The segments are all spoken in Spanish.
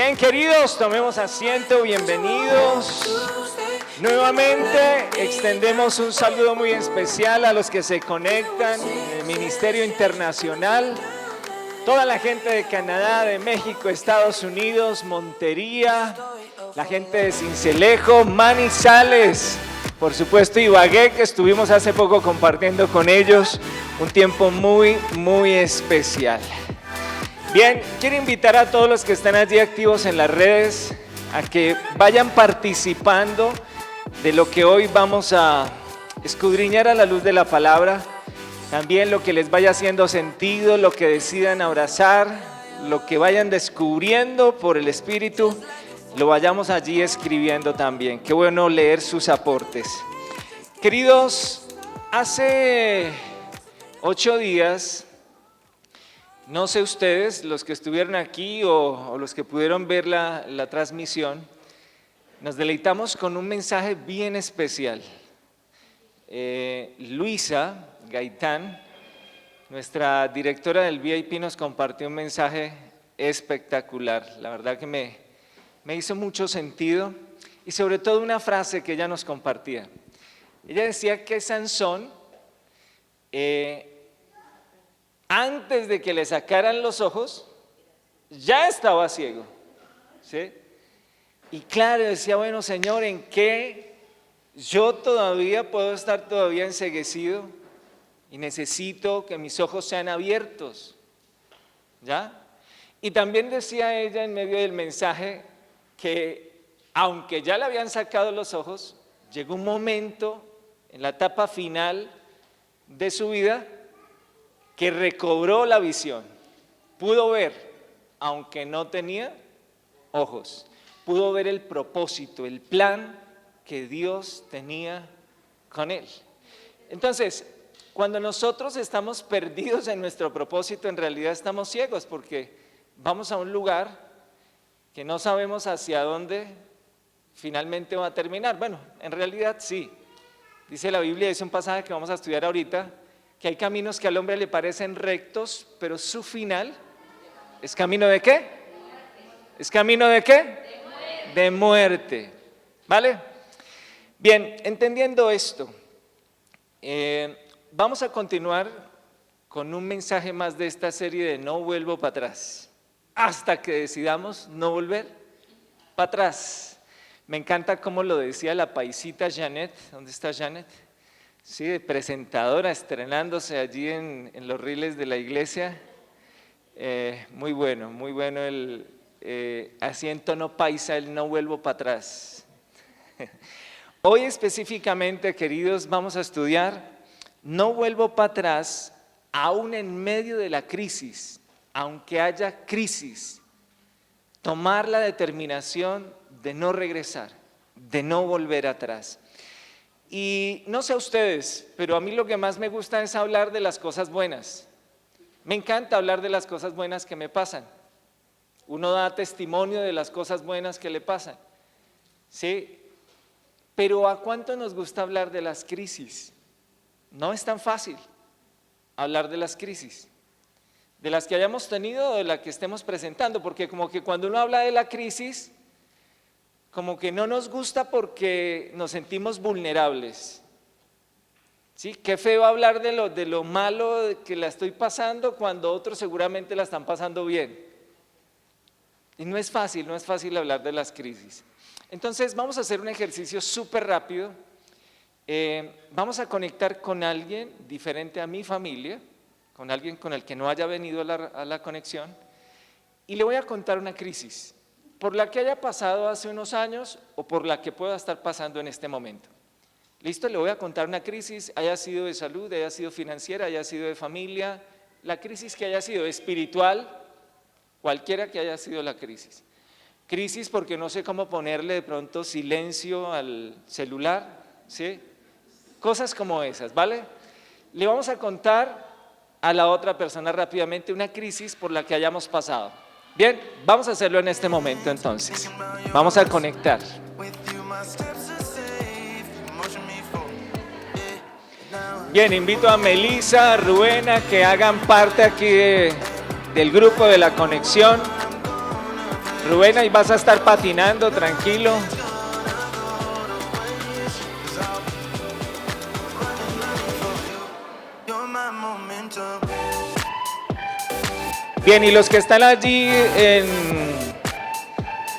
Bien, queridos, tomemos asiento, bienvenidos. Nuevamente extendemos un saludo muy especial a los que se conectan en el Ministerio Internacional, toda la gente de Canadá, de México, Estados Unidos, Montería, la gente de Sincelejo, Manizales, por supuesto Ibagué, que estuvimos hace poco compartiendo con ellos un tiempo muy especial. Bien, quiero invitar a todos los que están allí activos en las redes a que vayan participando de lo que hoy vamos a escudriñar a la luz de la palabra. También lo que les vaya haciendo sentido, lo que decidan abrazar, lo que vayan descubriendo por el Espíritu, lo vayamos allí escribiendo también. Qué bueno leer sus aportes. Queridos, hace 8 días... No sé ustedes, los que estuvieron aquí o los que pudieron ver la transmisión, nos deleitamos con un mensaje bien especial. Luisa Gaitán, nuestra directora del VIP, nos compartió un mensaje espectacular. La verdad que me hizo mucho sentido y sobre todo una frase que ella nos compartía. Ella decía que Sansón, antes de que le sacaran los ojos, ya estaba ciego, ¿sí? Y claro, decía, bueno, Señor, ¿en qué yo todavía puedo estar todavía enceguecido? Y necesito que mis ojos sean abiertos, ¿ya? Y también decía ella en medio del mensaje que aunque ya le habían sacado los ojos, llegó un momento en la etapa final de su vida que recobró la visión, pudo ver, aunque no tenía ojos, pudo ver el propósito, el plan que Dios tenía con él. Entonces, cuando nosotros estamos perdidos en nuestro propósito, en realidad estamos ciegos porque vamos a un lugar que no sabemos hacia dónde finalmente va a terminar. Bueno, en realidad sí, dice la Biblia, es un pasaje que vamos a estudiar ahorita, que hay caminos que al hombre le parecen rectos, pero su final es camino ¿de qué? ¿Es camino de qué? De muerte. ¿Vale? Bien, entendiendo esto, vamos a continuar con un mensaje más de esta serie de No vuelvo para atrás, hasta que decidamos no volver para atrás. Me encanta cómo lo decía la paisita Janet. ¿Dónde está Janet? Sí, de presentadora, estrenándose allí en los riles de la iglesia. Muy bueno el así en tono paisa, el no vuelvo para atrás. Hoy específicamente, queridos, vamos a estudiar no vuelvo para atrás, aún en medio de la crisis, aunque haya crisis, tomar la determinación de no regresar, de no volver atrás. Y no sé a ustedes, pero a mí lo que más me gusta es hablar de las cosas buenas. Me encanta hablar de las cosas buenas que me pasan. Uno da testimonio de las cosas buenas que le pasan, ¿sí? Pero ¿a cuánto nos gusta hablar de las crisis? No es tan fácil hablar de las crisis, de las que hayamos tenido o de las que estemos presentando, porque como que cuando uno habla de la crisis, como que no nos gusta porque nos sentimos vulnerables. ¿Sí? Qué feo hablar de lo malo que la estoy pasando cuando otros seguramente la están pasando bien. Y no es fácil hablar de las crisis. Entonces vamos a hacer un ejercicio súper rápido. Vamos a conectar con alguien diferente a mi familia, con alguien con el que no haya venido a la conexión, y le voy a contar una crisis, por la que haya pasado hace unos años o por la que pueda estar pasando en este momento. ¿Listo? Le voy a contar una crisis, haya sido de salud, haya sido financiera, haya sido de familia, la crisis que haya sido espiritual, cualquiera que haya sido la crisis. Crisis porque no sé cómo ponerle de pronto silencio al celular, ¿sí? Cosas como esas, ¿vale? Le vamos a contar a la otra persona rápidamente una crisis por la que hayamos pasado. Bien, vamos a hacerlo en este momento entonces. Vamos a conectar. Bien, invito a Melissa, a Rubén a que hagan parte aquí del grupo de la conexión. Rubén, ahí vas a estar patinando, tranquilo. Bien, y los que están allí en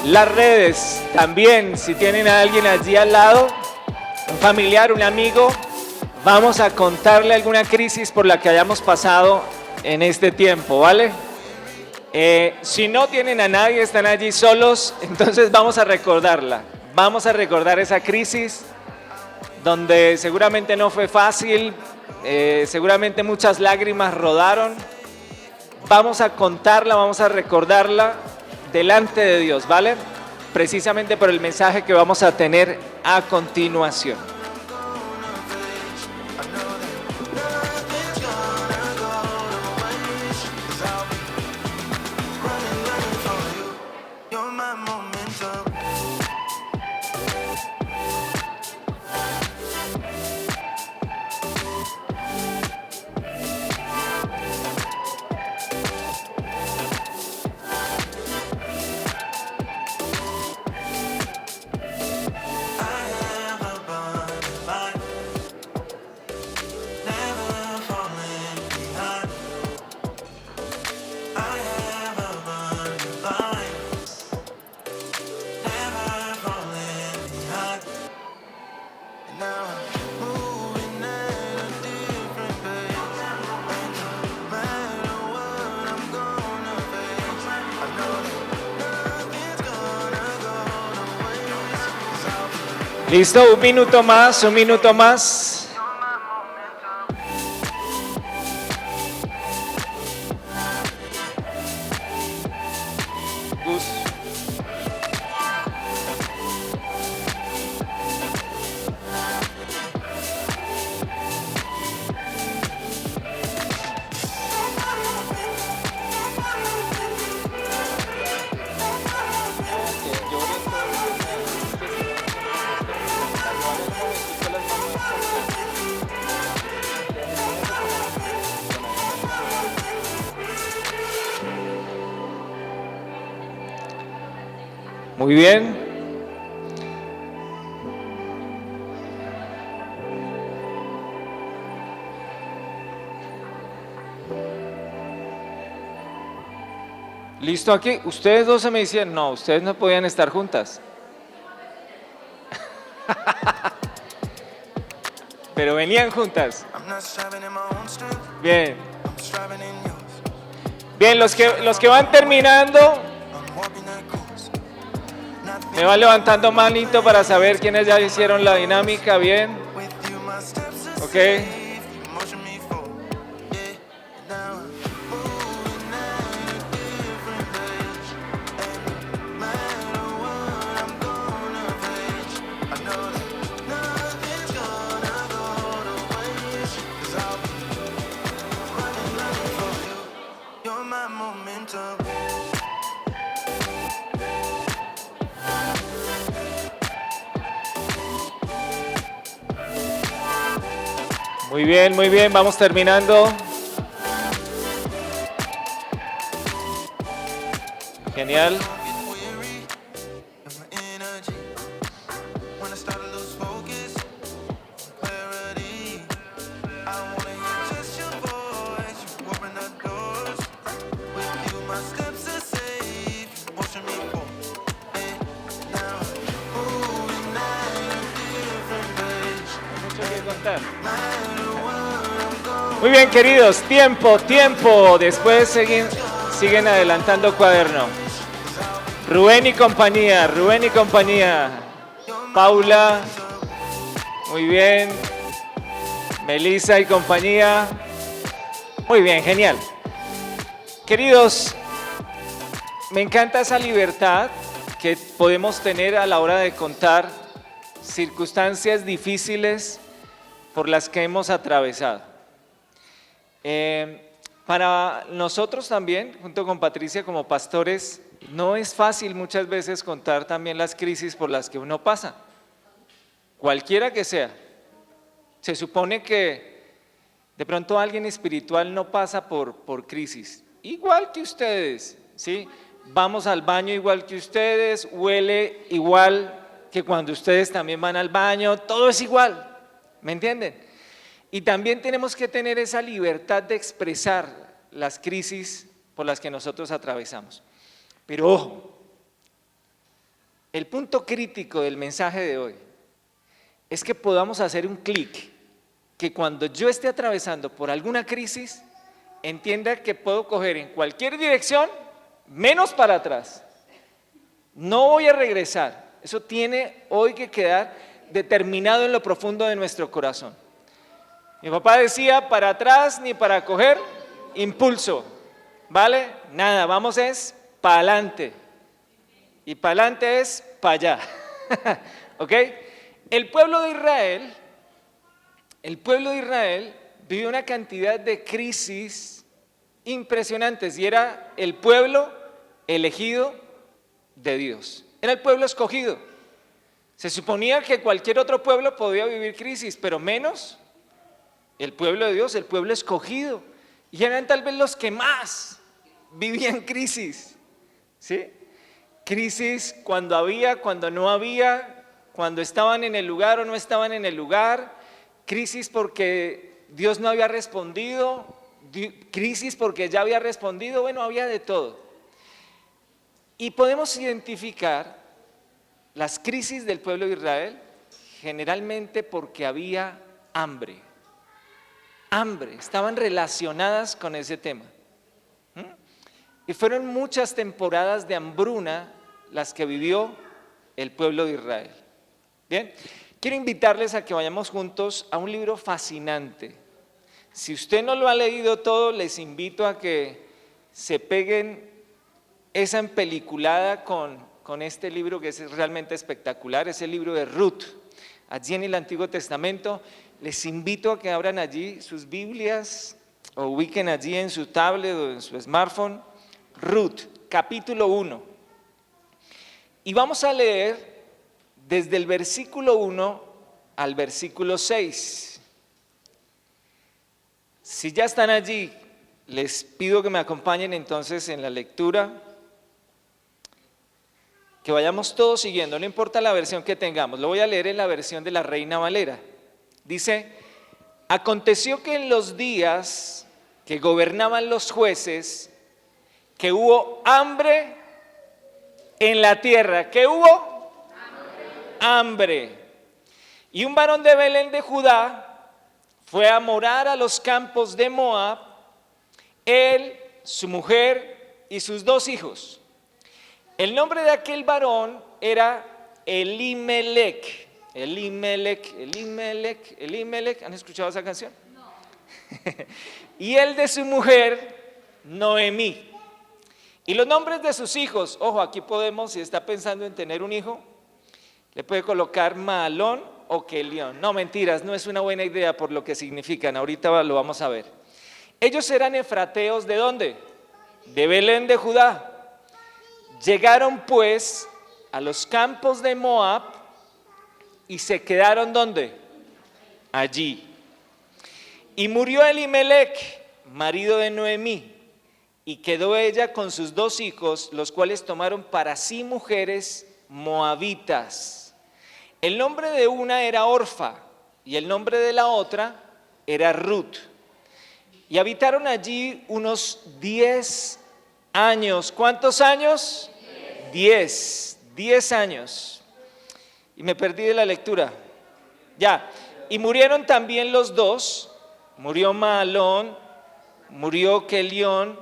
las redes, también, si tienen a alguien allí al lado, un familiar, un amigo, vamos a contarle alguna crisis por la que hayamos pasado en este tiempo, ¿vale? Si no tienen a nadie, están allí solos, entonces vamos a recordarla. Vamos a recordar esa crisis donde seguramente no fue fácil, seguramente muchas lágrimas rodaron. Vamos a contarla, vamos a recordarla delante de Dios, ¿vale? Precisamente por el mensaje que vamos a tener a continuación. Listo, un minuto más, un minuto más. Gus. Muy bien. Listo aquí. Ustedes dos se me decían, no, ustedes no podían estar juntas. Pero venían juntas. Bien. Bien, los que van terminando, me van levantando manito para saber quiénes ya hicieron la dinámica. Bien. Ok. Muy bien, vamos terminando. Genial. Muy bien, queridos, tiempo. Después siguen adelantando cuaderno. Rubén y compañía. Paula, muy bien. Melissa y compañía. Muy bien, genial. Queridos, me encanta esa libertad que podemos tener a la hora de contar circunstancias difíciles por las que hemos atravesado. Para nosotros también, junto con Patricia como pastores, no es fácil muchas veces contar también las crisis por las que uno pasa, cualquiera que sea. Se supone que de pronto alguien espiritual no pasa por crisis, igual que ustedes, ¿sí? vamos al baño igual que ustedes, huele igual que cuando ustedes también van al baño, todo es igual, ¿me entienden? Y también tenemos que tener esa libertad de expresar las crisis por las que nosotros atravesamos. Pero ojo, el punto crítico del mensaje de hoy es que podamos hacer un clic, que cuando yo esté atravesando por alguna crisis, entienda que puedo coger en cualquier dirección, menos para atrás. No voy a regresar. Eso tiene hoy que quedar determinado en lo profundo de nuestro corazón. Mi papá decía, para atrás ni para coger impulso, ¿vale? Nada, vamos es para adelante. Y para adelante es para allá. ¿Ok? El pueblo de Israel vivió una cantidad de crisis impresionantes y era el pueblo elegido de Dios. Era el pueblo escogido. Se suponía que cualquier otro pueblo podía vivir crisis, pero menos el pueblo de Dios, el pueblo escogido. Y eran tal vez los que más vivían crisis, ¿sí? Crisis cuando había, cuando no había, cuando estaban en el lugar o no estaban en el lugar, crisis porque Dios no había respondido, crisis porque ya había respondido, bueno, había de todo. Y podemos identificar las crisis del pueblo de Israel generalmente porque había hambre. Hambre, estaban relacionadas con ese tema. Y fueron muchas temporadas de hambruna las que vivió el pueblo de Israel. Bien, quiero invitarles a que vayamos juntos a un libro fascinante. Si usted no lo ha leído todo, les invito a que se peguen esa empeliculada con este libro que es realmente espectacular, es el libro de Ruth. Allí en el Antiguo Testamento, les invito a que abran allí sus Biblias o ubiquen allí en su tablet o en su smartphone, Ruth, capítulo 1. Y vamos a leer desde el versículo 1 al versículo 6. Si ya están allí, les pido que me acompañen entonces en la lectura, que vayamos todos siguiendo, no importa la versión que tengamos, lo voy a leer en la versión de la Reina Valera. Dice, aconteció que en los días que gobernaban los jueces, que hubo hambre en la tierra. ¿Qué hubo? Hambre. Y un varón de Belén de Judá fue a morar a los campos de Moab, él, su mujer y sus 2 hijos. El nombre de aquel varón era Elimelech. Elimelech. ¿Han escuchado esa canción? No. Y el de su mujer, Noemí. Y los nombres de sus hijos, ojo, aquí podemos, si está pensando en tener un hijo, le puede colocar Mahalón o Kelión. No, mentiras, no es una buena idea por lo que significan, ahorita lo vamos a ver. Ellos eran efrateos, ¿de dónde? De Belén de Judá. Llegaron pues a los campos de Moab y se quedaron ¿dónde? Allí. Y murió Elimelech, marido de Noemí, y quedó ella con sus 2 hijos, los cuales tomaron para sí mujeres moabitas. El nombre de una era Orfa y el nombre de la otra era Ruth. Y habitaron allí unos 10 años. ¿Cuántos años? 10 años. Y me perdí de la lectura. Ya. Y murieron también los 2. Murió Mahalón, murió Kelión,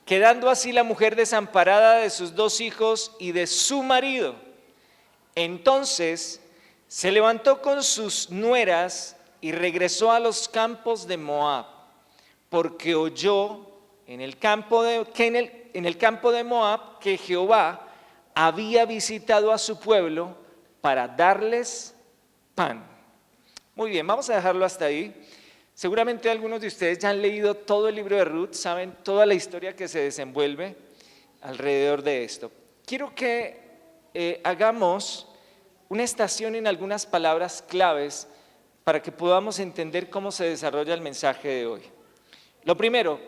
quedando así la mujer desamparada de sus 2 hijos y de su marido. Entonces se levantó con sus nueras y regresó a los campos de Moab, porque oyó en el campo de Moab que Jehová había visitado a su pueblo para darles pan. Muy bien, vamos a dejarlo hasta ahí. Seguramente algunos de ustedes ya han leído todo el libro de Ruth, saben toda la historia que se desenvuelve alrededor de esto. Quiero que hagamos una estación en algunas palabras claves para que podamos entender cómo se desarrolla el mensaje de hoy. Lo primero,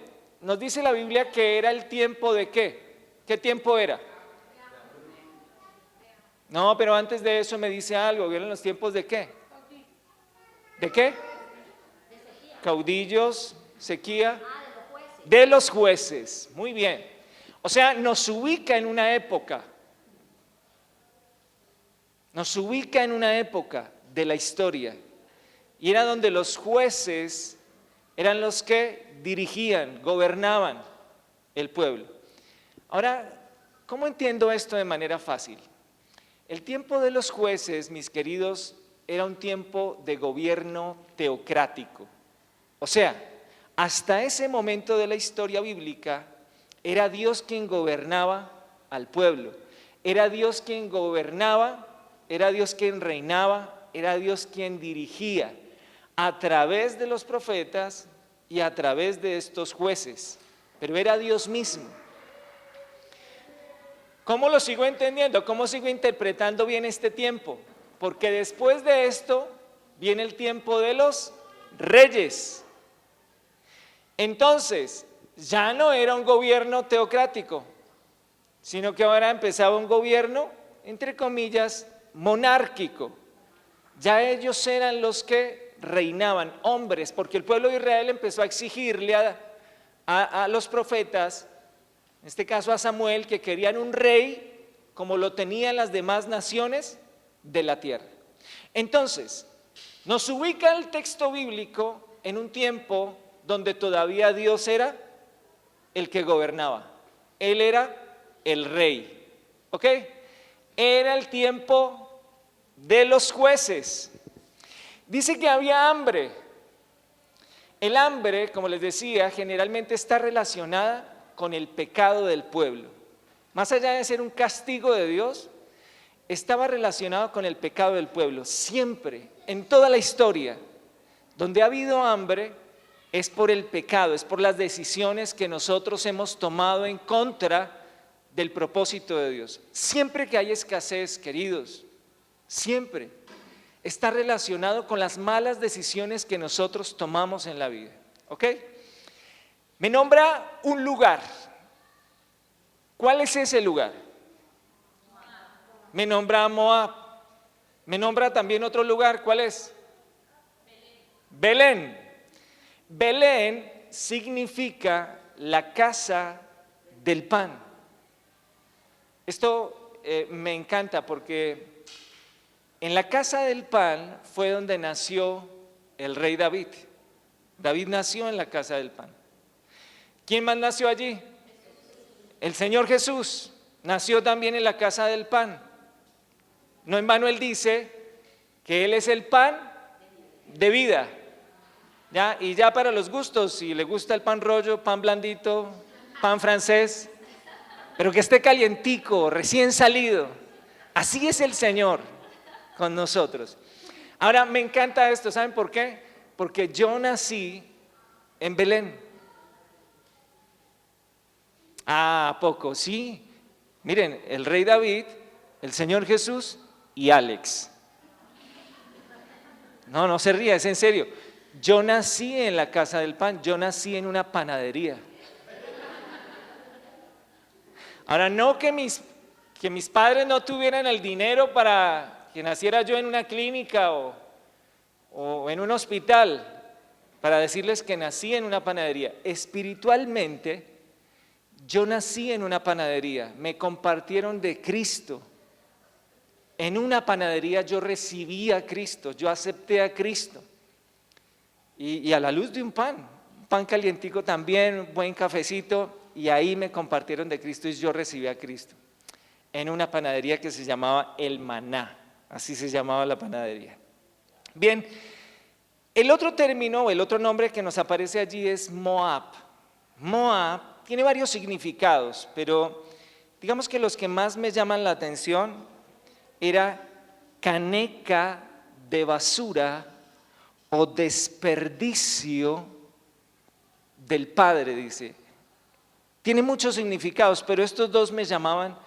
nos dice la Biblia que era el tiempo de ¿qué? ¿Qué tiempo era? No, pero antes de eso me dice algo, ¿vieron los tiempos de qué? ¿De qué? Caudillos, sequía, de los jueces. Muy bien. O sea, nos ubica en una época. Nos ubica en una época de la historia. Y era donde los jueces eran los que dirigían, gobernaban el pueblo. Ahora, ¿cómo entiendo esto de manera fácil? El tiempo de los jueces, mis queridos, era un tiempo de gobierno teocrático. O sea, hasta ese momento de la historia bíblica, era Dios quien gobernaba al pueblo. Era Dios quien gobernaba, era Dios quien reinaba, era Dios quien dirigía a través de los profetas y a través de estos jueces. Pero era Dios mismo. ¿Cómo lo sigo entendiendo? ¿Cómo sigo interpretando bien este tiempo? Porque después de esto viene el tiempo de los reyes. Entonces, ya no era un gobierno teocrático, sino que ahora empezaba un gobierno, entre comillas, monárquico. Ya ellos eran los que reinaban, hombres, porque el pueblo de Israel empezó a exigirle a los profetas, en este caso a Samuel, que querían un rey como lo tenían las demás naciones de la tierra. Entonces, nos ubica el texto bíblico en un tiempo donde todavía Dios era el que gobernaba. Él era el rey, ¿ok? Era el tiempo de los jueces. Dice que había hambre. El hambre, como les decía, generalmente está relacionada con el pecado del pueblo. Más allá de ser un castigo de Dios, estaba relacionado con el pecado del pueblo. Siempre, en toda la historia, donde ha habido hambre, es por el pecado, es por las decisiones que nosotros hemos tomado en contra del propósito de Dios. Siempre que hay escasez, queridos, siempre está relacionado con las malas decisiones que nosotros tomamos en la vida. ¿Ok? Me nombra un lugar. ¿Cuál es ese lugar? Me nombra Moab. Me nombra también otro lugar. ¿Cuál es? Belén. Belén significa la casa del pan. Esto me encanta porque en la casa del pan fue donde nació el rey David. David nació en la casa del pan. ¿Quién más nació allí? El Señor Jesús nació también en la casa del pan. No en vano él dice que Él es el pan de vida. ¿Ya? Y ya para los gustos, si le gusta el pan rollo, pan blandito, pan francés, pero que esté calientico, recién salido. Así es el Señor con nosotros. Ahora me encanta esto, ¿saben por qué? Porque yo nací en Belén. ¿A poco? Sí. Miren, el rey David, el Señor Jesús y Alex. No se ría, es en serio. Yo nací en la casa del pan, yo nací en una panadería. Ahora, no que mis padres no tuvieran el dinero para que naciera yo en una clínica o en un hospital, para decirles que nací en una panadería. Espiritualmente, yo nací en una panadería, me compartieron de Cristo. En una panadería yo recibí a Cristo, yo acepté a Cristo. Y a la luz de un pan calientico también, un buen cafecito, y ahí me compartieron de Cristo y yo recibí a Cristo. En una panadería que se llamaba El Maná, así se llamaba la panadería. Bien, el otro término, el otro nombre que nos aparece allí es Moab. Moab tiene varios significados, pero digamos que los que más me llaman la atención era caneca de basura o desperdicio del Padre, dice. Tiene muchos significados, pero estos dos me llamaban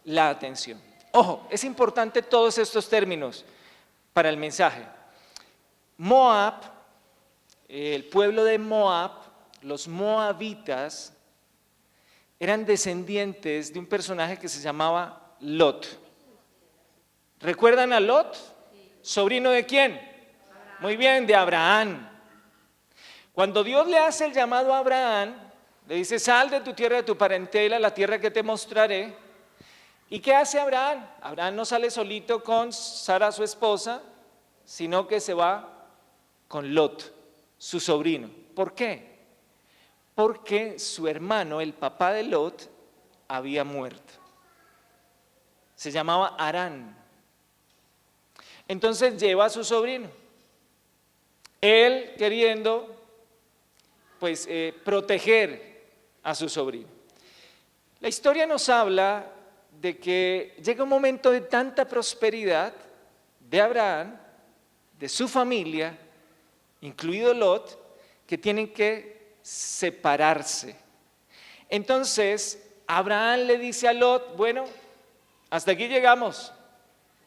la atención. Ojo, es importante todos estos términos para el mensaje. Moab, el pueblo de Moab, los moabitas, eran descendientes de un personaje que se llamaba Lot. ¿Recuerdan a Lot? ¿Sobrino de quién? Muy bien, de Abraham. Cuando Dios le hace el llamado a Abraham, le dice: sal de tu tierra, de tu parentela, la tierra que te mostraré. ¿Y qué hace Abraham? Abraham no sale solito con Sara, su esposa, sino que se va con Lot, su sobrino. ¿Por qué? Porque su hermano, el papá de Lot, había muerto. Se llamaba Harán. Entonces lleva a su sobrino. Él queriendo, pues, proteger a su sobrino. La historia nos habla de que llega un momento de tanta prosperidad de Abraham, de su familia, incluido Lot, que tienen que separarse. Entonces, Abraham le dice a Lot: bueno, hasta aquí llegamos,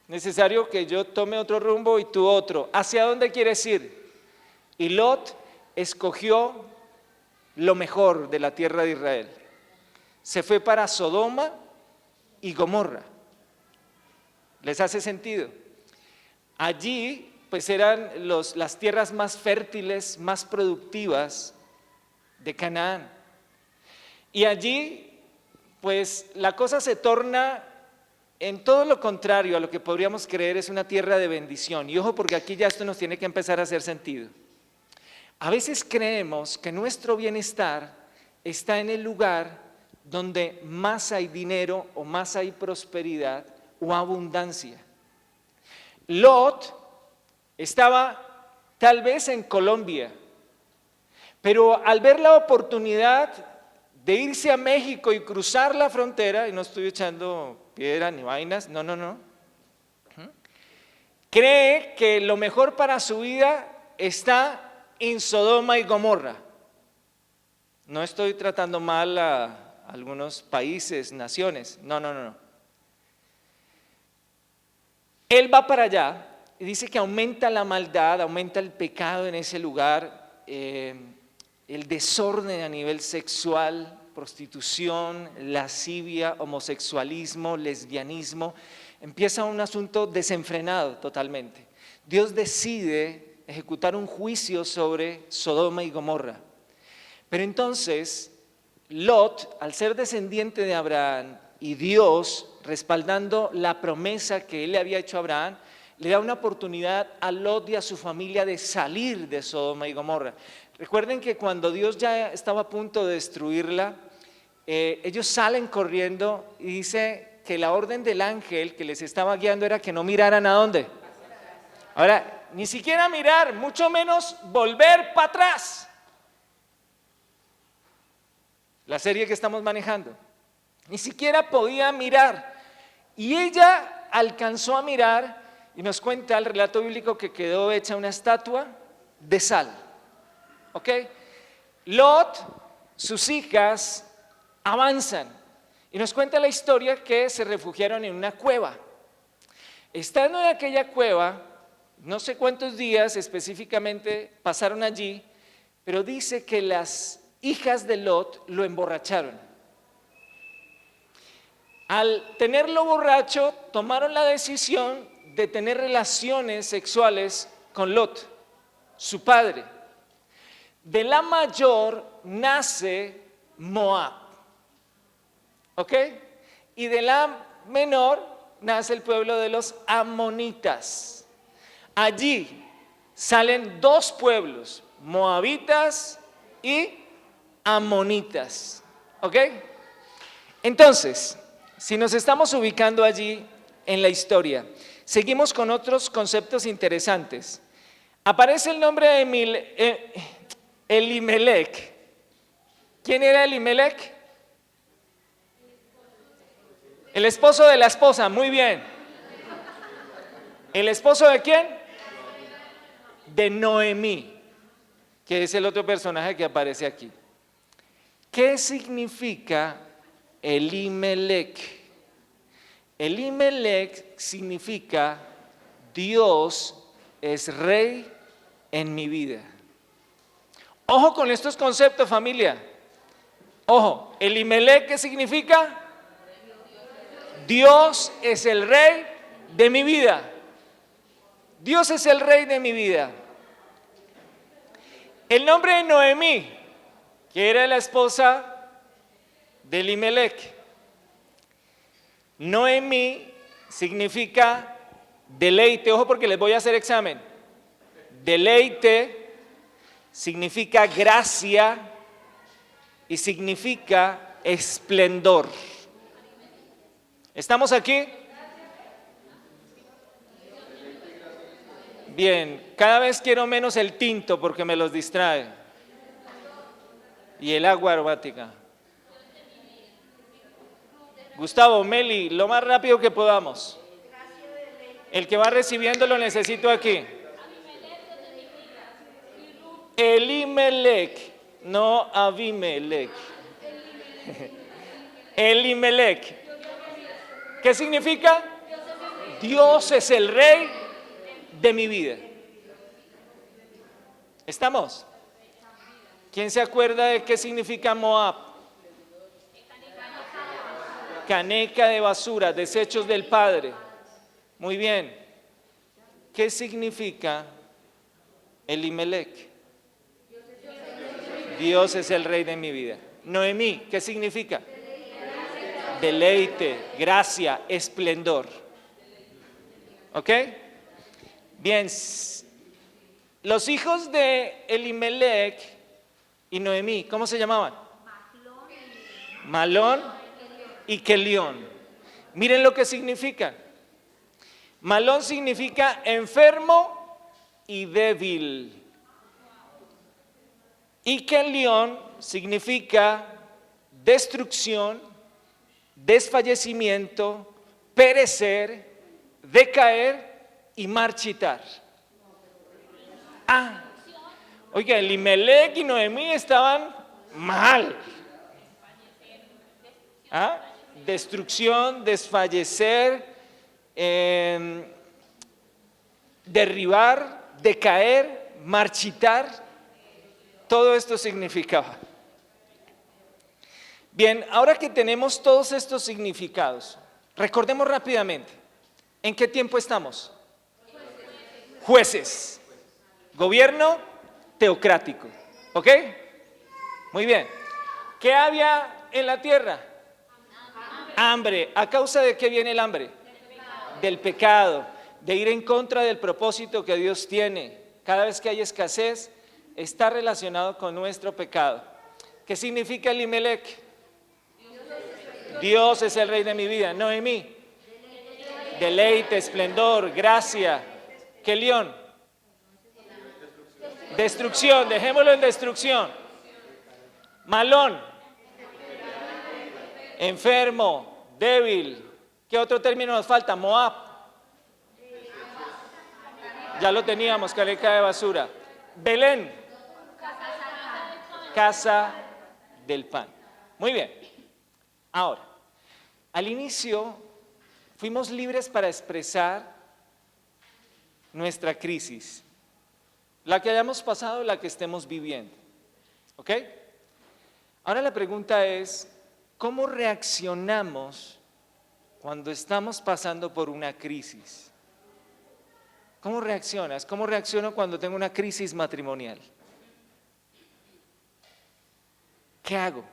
necesario que yo tome otro rumbo y tú otro. ¿Hacia dónde quieres ir? Y Lot escogió lo mejor de la tierra de Israel. Se fue para Sodoma y Gomorra. ¿Les hace sentido? Allí pues eran las tierras más fértiles, más productivas de Canaán. Y allí pues la cosa se torna en todo lo contrario a lo que podríamos creer. Es una tierra de bendición. Y ojo, porque aquí ya esto nos tiene que empezar a hacer sentido. A veces creemos que nuestro bienestar está en el lugar donde más hay dinero o más hay prosperidad o abundancia. Lot estaba tal vez en Colombia, pero al ver la oportunidad de irse a México y cruzar la frontera, y no estoy echando piedra ni vainas, no, cree que lo mejor para su vida está en Sodoma y Gomorra. No estoy tratando mal a algunos países, naciones, no. Él va para allá y dice que aumenta la maldad, aumenta el pecado en ese lugar, el desorden a nivel sexual, prostitución, lascivia, homosexualismo, lesbianismo. Empieza un asunto desenfrenado totalmente. Dios decide ejecutar un juicio sobre Sodoma y Gomorra. Pero entonces Lot, al ser descendiente de Abraham y Dios respaldando la promesa que él le había hecho a Abraham, le da una oportunidad a Lot y a su familia de salir de Sodoma y Gomorra. Recuerden que cuando Dios ya estaba a punto de destruirla, ellos salen corriendo y dice que la orden del ángel que les estaba guiando era que no miraran ¿a dónde? Ahora, ni siquiera mirar, mucho menos volver para atrás. La serie que estamos manejando. Ni siquiera podía mirar. Y ella alcanzó a mirar y nos cuenta el relato bíblico que quedó hecha una estatua de sal. ¿Ok? Lot, sus hijas avanzan y nos cuenta la historia que se refugiaron en una cueva. Estando en aquella cueva, no sé cuántos días específicamente pasaron allí, pero dice que las hijas de Lot lo emborracharon. Al tenerlo borracho, tomaron la decisión de tener relaciones sexuales con Lot, su padre. De la mayor nace Moab, ¿ok? Y de la menor nace el pueblo de los amonitas. Allí salen dos pueblos, moabitas y amonitas, ¿ok? Entonces, si nos estamos ubicando allí en la historia, seguimos con otros conceptos interesantes. Aparece el nombre de Elimelec. ¿Quién era Elimelec? El esposo de la esposa, muy bien. ¿El esposo de quién? De Noemí, que es el otro personaje que aparece aquí. ¿Qué significa Elimelec? Elimelec significa Dios es rey en mi vida. Ojo con estos conceptos, familia. Ojo, Elimelech, ¿qué significa? Dios es el rey de mi vida. Dios es el rey de mi vida. El nombre de Noemí, que era la esposa de Elimelech. Noemí significa deleite. Ojo porque les voy a hacer examen. Deleite significa gracia y significa esplendor. ¿Estamos aquí? Bien, cada vez quiero menos el tinto porque me los distrae. Y el agua aromática. Gustavo, Meli, lo más rápido que podamos. El que va recibiendo lo necesito aquí. Elimelech, no Abimelech. Elimelech. ¿Qué significa? Dios es el rey de mi vida. ¿Estamos? ¿Quién se acuerda de qué significa Moab? Caneca de basura, desechos del Padre. Muy bien. ¿Qué significa Elimelech? Dios es el rey de mi vida. Noemí, ¿qué significa? Deleite, gracia, esplendor. ¿Ok? Bien, los hijos de Elimelech y Noemí, ¿cómo se llamaban? Malón y Kelión. Miren lo que significa. Malón significa enfermo y débil. Y Kelión significa destrucción, desfallecimiento, perecer, decaer y marchitar. Oiga, Elimelech y Noemí estaban mal. Destrucción, desfallecer, derribar, decaer, marchitar. Todo esto significaba. Bien, ahora que tenemos todos estos significados, recordemos rápidamente, ¿en qué tiempo estamos? Jueces. Gobierno teocrático. ¿Ok? Muy bien. ¿Qué había en la tierra? Hambre. ¿A causa de qué viene el hambre? Del pecado, de ir en contra del propósito que Dios tiene. Cada vez que hay escasez, está relacionado con nuestro pecado. ¿Qué significa Elimelech? Dios es el rey de mi vida. Noemí, deleite, esplendor, gracia. Kelión, destrucción, dejémoslo en destrucción. Malón, enfermo, débil. ¿Qué otro término nos falta? Moab. Ya lo teníamos, caneca de basura. Belén, casa del pan. Muy bien. Ahora, al inicio fuimos libres para expresar nuestra crisis, la que hayamos pasado, la que estemos viviendo. ¿Ok? Ahora la pregunta es, ¿cómo reaccionamos cuando estamos pasando por una crisis? ¿Cómo reaccionas? ¿Cómo reacciono cuando tengo una crisis matrimonial? ¿Qué hago?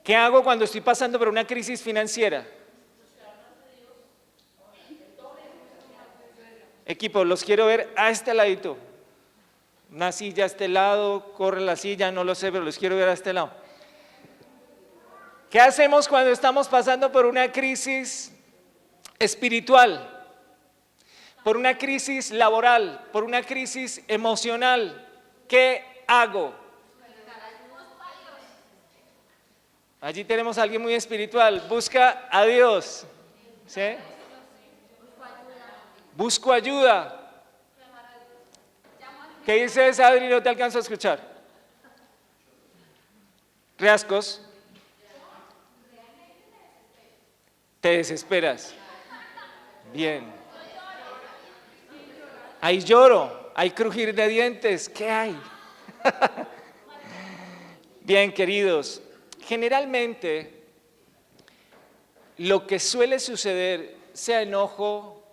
¿Qué hago cuando estoy pasando por una crisis financiera? Equipo, los quiero ver a este ladito. Una silla a este lado, corre la silla, no lo sé, pero los quiero ver a este lado. ¿Qué hacemos cuando estamos pasando por una crisis espiritual? Por una crisis laboral, por una crisis emocional. ¿Qué hago? Allí tenemos a alguien muy espiritual. Busca a Dios. ¿Sí? Busco ayuda. ¿Qué dices, Adri? No te alcanzo a escuchar. Riascos. Te desesperas. Bien. Hay lloro, hay crujir de dientes. ¿Qué hay? Bien, queridos, generalmente lo que suele suceder, sea enojo,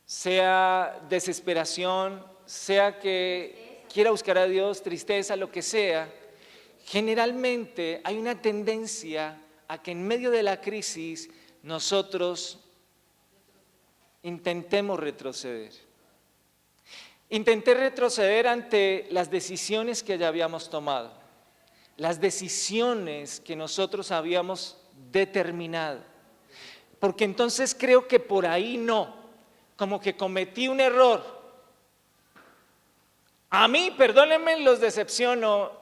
sea desesperación, sea que quiera buscar a Dios, tristeza, lo que sea, generalmente hay una tendencia a que en medio de la crisis nosotros intentemos retroceder. Intenté retroceder ante las decisiones que ya habíamos tomado, las decisiones que nosotros habíamos determinado, porque entonces creo que por ahí no, como que cometí un error. A mí, perdónenme, los decepciono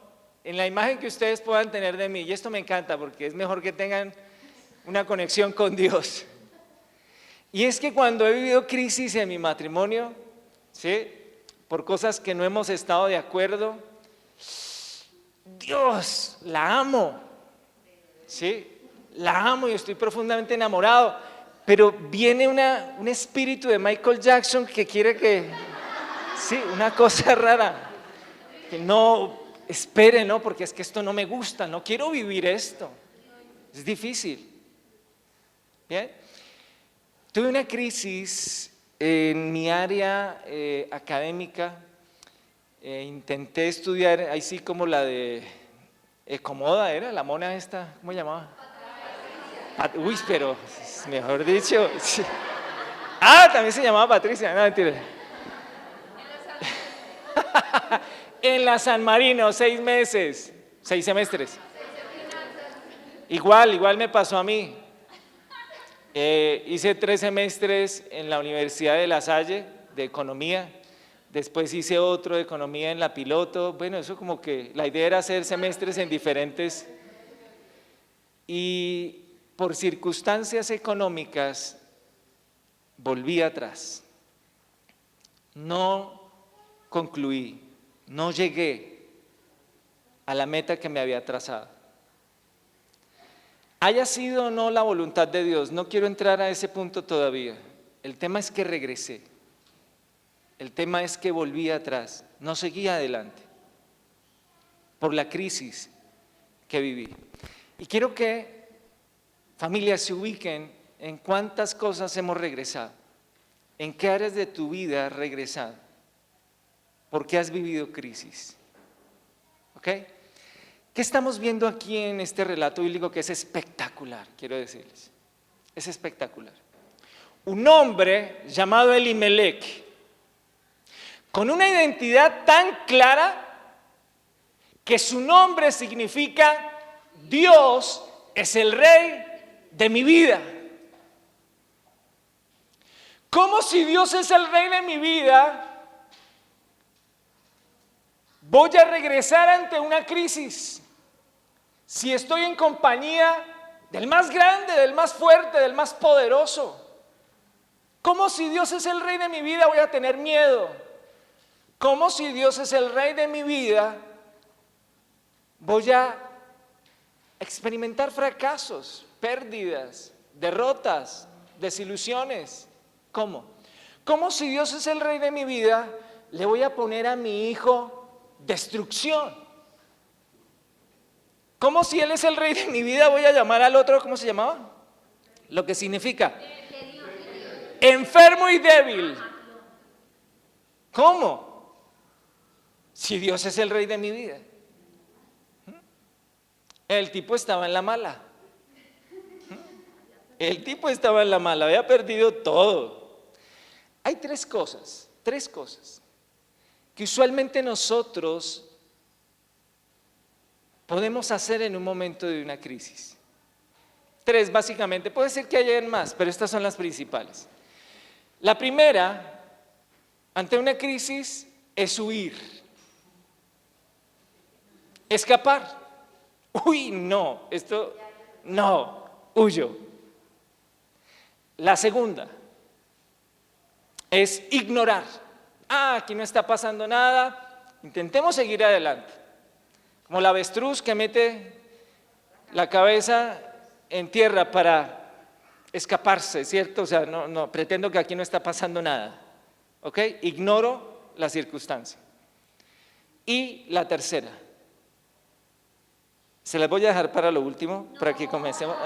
en la imagen que ustedes puedan tener de mí, y esto me encanta porque es mejor que tengan una conexión con Dios. Y es que cuando he vivido crisis en mi matrimonio, ¿sí?, por cosas que no hemos estado de acuerdo, Dios, la amo, ¿sí?, la amo y estoy profundamente enamorado, pero viene un espíritu de Michael Jackson que quiere que, sí, una cosa rara, que no, espere, no, porque es que esto no me gusta, no quiero vivir esto, es difícil. Bien, tuve una crisis en mi área académica, intenté estudiar, ahí sí como la de Ecomoda, ¿era? La mona esta, ¿cómo llamaba? Uy, pero, mejor dicho, sí. Ah, también se llamaba Patricia, no, mentira. En la San Marino, 6 meses, 6 semestres. Igual me pasó a mí. Hice 3 semestres en la Universidad de La Salle de Economía, después hice otro de Economía en la Piloto, bueno, eso como que la idea era hacer semestres en diferentes, y por circunstancias económicas volví atrás, no concluí, no llegué a la meta que me había trazado. Haya sido o no la voluntad de Dios, no quiero entrar a ese punto todavía. El tema es que regresé. El tema es que volví atrás, no seguí adelante por la crisis que viví. Y quiero que familias se ubiquen en cuántas cosas hemos regresado, en qué áreas de tu vida has regresado, por qué has vivido crisis. ¿Ok? ¿Qué estamos viendo aquí en este relato bíblico que es espectacular? Quiero decirles, es espectacular. Un hombre llamado Elimelech, con una identidad tan clara que su nombre significa Dios es el rey de mi vida. ¿Cómo si Dios es el rey de mi vida voy a regresar ante una crisis? Si estoy en compañía del más grande, del más fuerte, del más poderoso. ¿Cómo si Dios es el rey de mi vida voy a tener miedo? ¿Cómo si Dios es el rey de mi vida voy a experimentar fracasos, pérdidas, derrotas, desilusiones? ¿Cómo? ¿Cómo si Dios es el rey de mi vida le voy a poner a mi hijo destrucción? ¿Cómo si Él es el rey de mi vida voy a llamar al otro, ¿cómo se llamaba? Lo que significa enfermo y débil. ¿Cómo? Si Dios es el rey de mi vida. El tipo estaba en la mala. El tipo estaba en la mala, había perdido todo. Hay tres cosas que usualmente nosotros podemos hacer en un momento de una crisis. 3 básicamente, puede ser que hayan más, pero estas son las principales. La primera, ante una crisis, es huir, escapar. Uy, no, esto, no, huyo. La segunda es ignorar. Aquí no está pasando nada, intentemos seguir adelante. Como la avestruz que mete la cabeza en tierra para escaparse, ¿cierto? O sea, no, pretendo que aquí no está pasando nada, ¿ok? Ignoro la circunstancia. Y la tercera, se las voy a dejar para lo último, para que comencemos.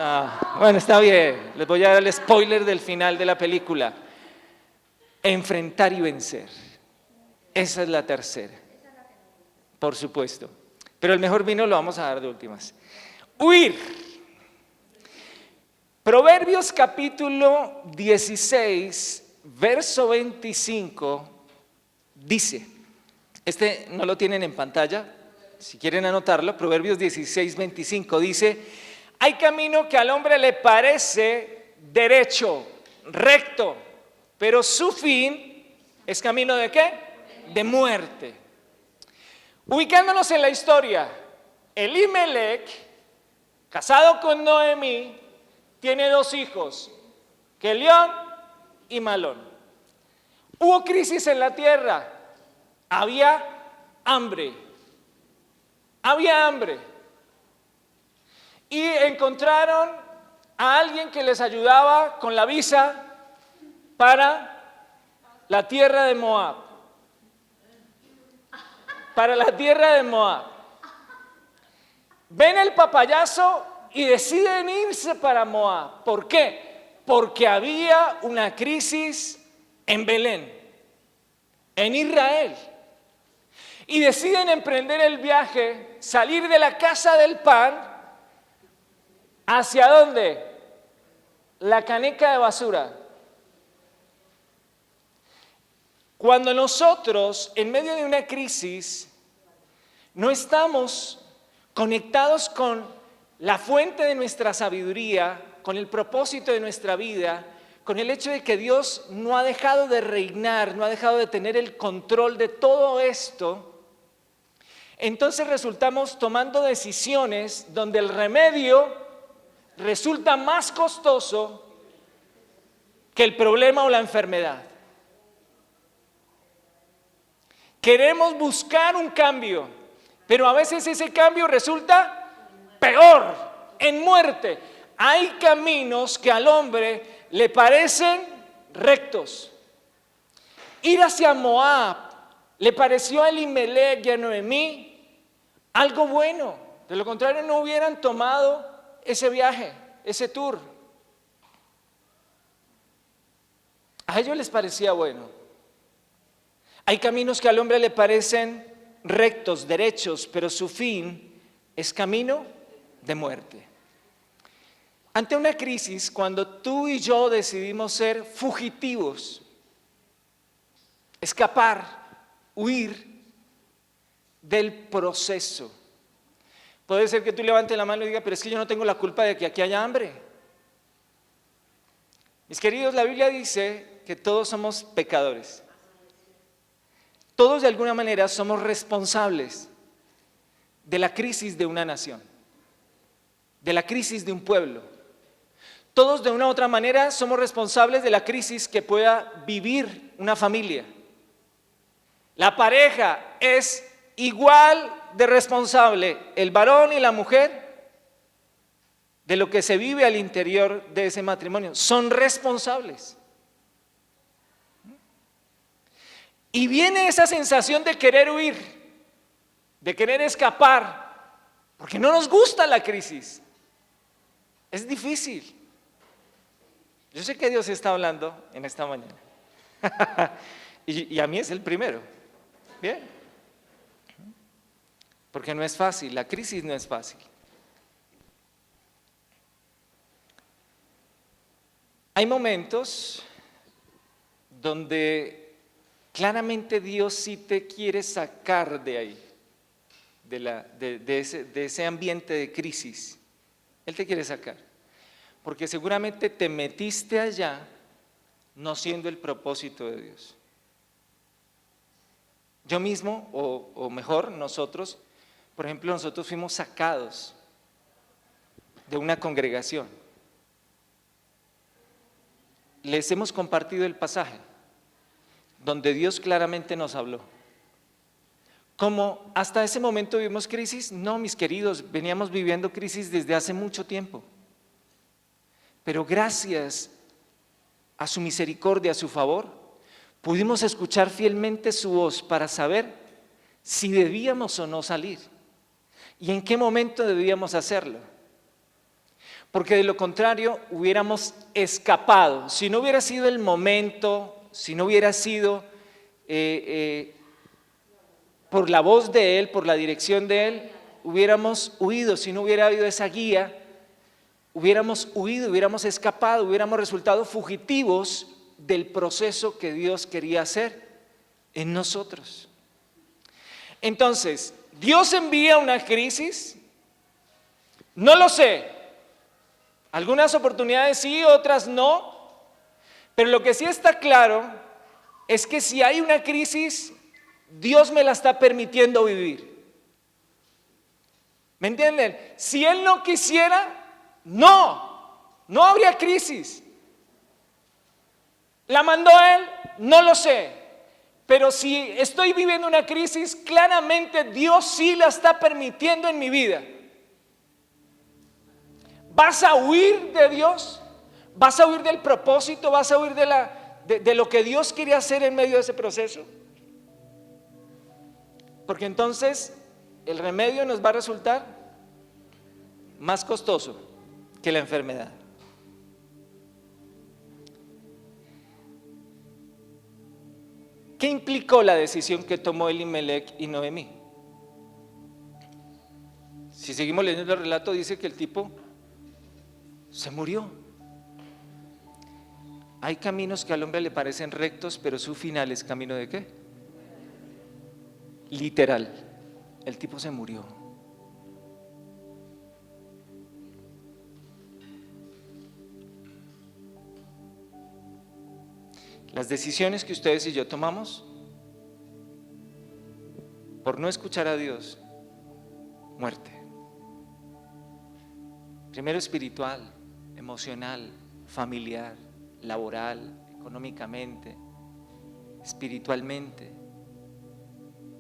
Bueno, está bien, les voy a dar el spoiler del final de la película. Enfrentar y vencer. Esa es la tercera, por supuesto. Pero el mejor vino lo vamos a dar de últimas. Huir. Proverbios capítulo 16, verso 25, dice, este no lo tienen en pantalla, si quieren anotarlo, Proverbios 16, 25, dice, hay camino que al hombre le parece derecho, recto, pero su fin es camino ¿de qué? De muerte. Ubicándonos en la historia, Elimelech, casado con Noemí, tiene 2 hijos, Kelión y Malón. Hubo crisis en la tierra, había hambre. Y encontraron a alguien que les ayudaba con la visa para la tierra de Moab. Ven el papayazo y deciden irse para Moab. ¿Por qué? Porque había una crisis en Belén, en Israel. Y deciden emprender el viaje, salir de la casa del pan, ¿hacia dónde? La caneca de basura. Cuando nosotros, en medio de una crisis, no estamos conectados con la fuente de nuestra sabiduría, con el propósito de nuestra vida, con el hecho de que Dios no ha dejado de reinar, no ha dejado de tener el control de todo esto, entonces resultamos tomando decisiones donde el remedio resulta más costoso que el problema o la enfermedad. Queremos buscar un cambio, pero a veces ese cambio resulta peor, en muerte. Hay caminos que al hombre le parecen rectos. Ir hacia Moab le pareció a Elimelech y a Noemí algo bueno. De lo contrario no hubieran tomado ese viaje, ese tour. A ellos les parecía bueno. Hay caminos que al hombre le parecen rectos, derechos, pero su fin es camino de muerte. Ante una crisis, cuando tú y yo decidimos ser fugitivos, escapar, huir del proceso. Puede ser que tú levantes la mano y digas, pero es que yo no tengo la culpa de que aquí haya hambre. Mis queridos, la Biblia dice que todos somos pecadores. Todos de alguna manera somos responsables de la crisis de una nación, de la crisis de un pueblo. Todos de una u otra manera somos responsables de la crisis que pueda vivir una familia. La pareja es igual de responsable, el varón y la mujer, de lo que se vive al interior de ese matrimonio. Son responsables. Y viene esa sensación de querer huir, de querer escapar, porque no nos gusta la crisis. Es difícil. Yo sé que Dios está hablando en esta mañana. y a mí es el primero. Bien. Porque no es fácil, la crisis no es fácil. Hay momentos donde claramente Dios sí te quiere sacar de ahí, de ese ambiente de crisis. Él te quiere sacar, porque seguramente te metiste allá no siendo el propósito de Dios. Yo mismo, o mejor nosotros, por ejemplo, nosotros fuimos sacados de una congregación. Les hemos compartido el pasaje donde Dios claramente nos habló. ¿Cómo hasta ese momento vivimos crisis? No, mis queridos, veníamos viviendo crisis desde hace mucho tiempo. Pero gracias a su misericordia, a su favor, pudimos escuchar fielmente su voz para saber si debíamos o no salir y en qué momento debíamos hacerlo. Porque de lo contrario hubiéramos escapado. Si no hubiera sido el momento, si no hubiera sido por la voz de Él, por la dirección de Él, hubiéramos huido. Si no hubiera habido esa guía, hubiéramos huido, hubiéramos escapado, hubiéramos resultado fugitivos del proceso que Dios quería hacer en nosotros. Entonces, ¿Dios envía una crisis? No lo sé. Algunas oportunidades sí, otras no. Pero lo que sí está claro es que si hay una crisis, Dios me la está permitiendo vivir. ¿Me entienden? Si Él no quisiera, no habría crisis. ¿La mandó Él? No lo sé. Pero si estoy viviendo una crisis, claramente Dios sí la está permitiendo en mi vida. ¿Vas a huir de Dios? ¿Vas a huir del propósito? ¿Vas a huir de lo que Dios quería hacer en medio de ese proceso? Porque entonces el remedio nos va a resultar más costoso que la enfermedad. ¿Qué implicó la decisión que tomó Elimelech y Noemí? Si seguimos leyendo el relato, dice que el tipo se murió. Hay caminos que al hombre le parecen rectos, pero su final es camino ¿de qué? Literal. El tipo se murió. Las decisiones que ustedes y yo tomamos por no escuchar a Dios, muerte. Primero espiritual, emocional, familiar, laboral, económicamente, espiritualmente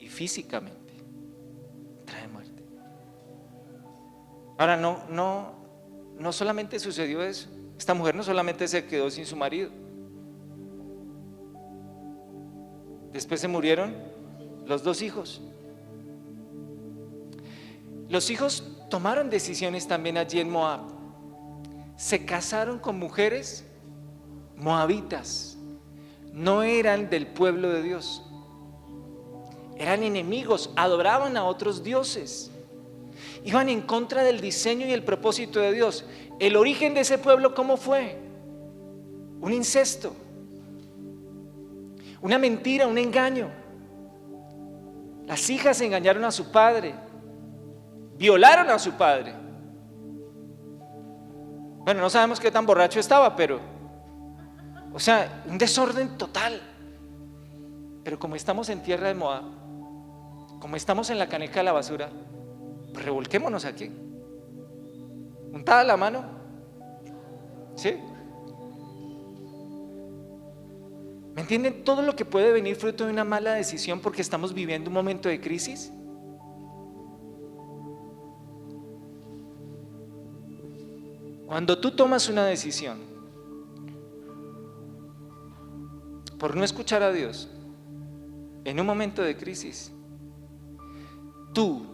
y físicamente. Trae muerte. Ahora no solamente sucedió eso. Esta mujer no solamente se quedó sin su marido. Después se murieron los 2 hijos. Los hijos tomaron decisiones también allí en Moab. Se casaron con mujeres moabitas. No eran del pueblo de Dios. Eran enemigos, adoraban a otros dioses. Iban en contra del diseño y el propósito de Dios. El origen de ese pueblo, ¿cómo fue? Un incesto. Una mentira, un engaño. Las hijas engañaron a su padre, violaron a su padre. Bueno, no sabemos qué tan borracho estaba, pero, o sea, un desorden total. Pero como estamos en tierra de Moab, como estamos en la caneca de la basura, pues revolquémonos aquí. Untada la mano, ¿sí? ¿Me entienden todo lo que puede venir fruto de una mala decisión porque estamos viviendo un momento de crisis? Cuando tú tomas una decisión por no escuchar a Dios en un momento de crisis, tú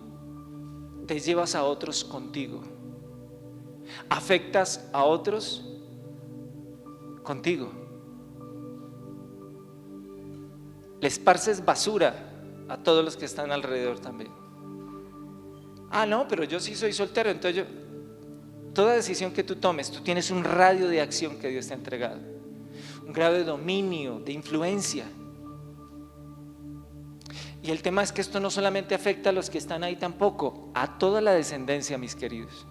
te llevas a otros contigo, afectas a otros contigo. Le esparces basura a todos los que están alrededor también. Ah, no, pero yo sí soy soltero, entonces toda decisión que tú tomes, tú tienes un radio de acción que Dios te ha entregado, un grado de dominio, de influencia. Y el tema es que esto no solamente afecta a los que están ahí tampoco, a toda la descendencia, mis queridos,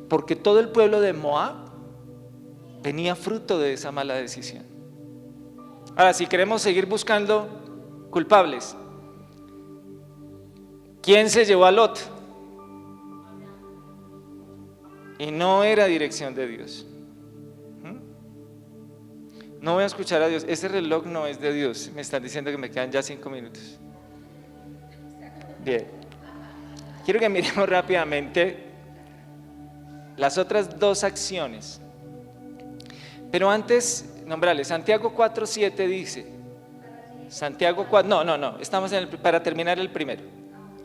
porque todo el pueblo de Moab venía fruto de esa mala decisión. Ahora, si queremos seguir buscando culpables, ¿quién se llevó a Lot? Y no era dirección de Dios. No voy a escuchar a Dios. Ese reloj no es de Dios. Me están diciendo que me quedan ya 5 minutos. Bien. Quiero que miremos rápidamente las otras 2 acciones. Pero antes, nombrarles, Santiago 4:7 dice, Santiago 4, no, estamos para terminar el primero.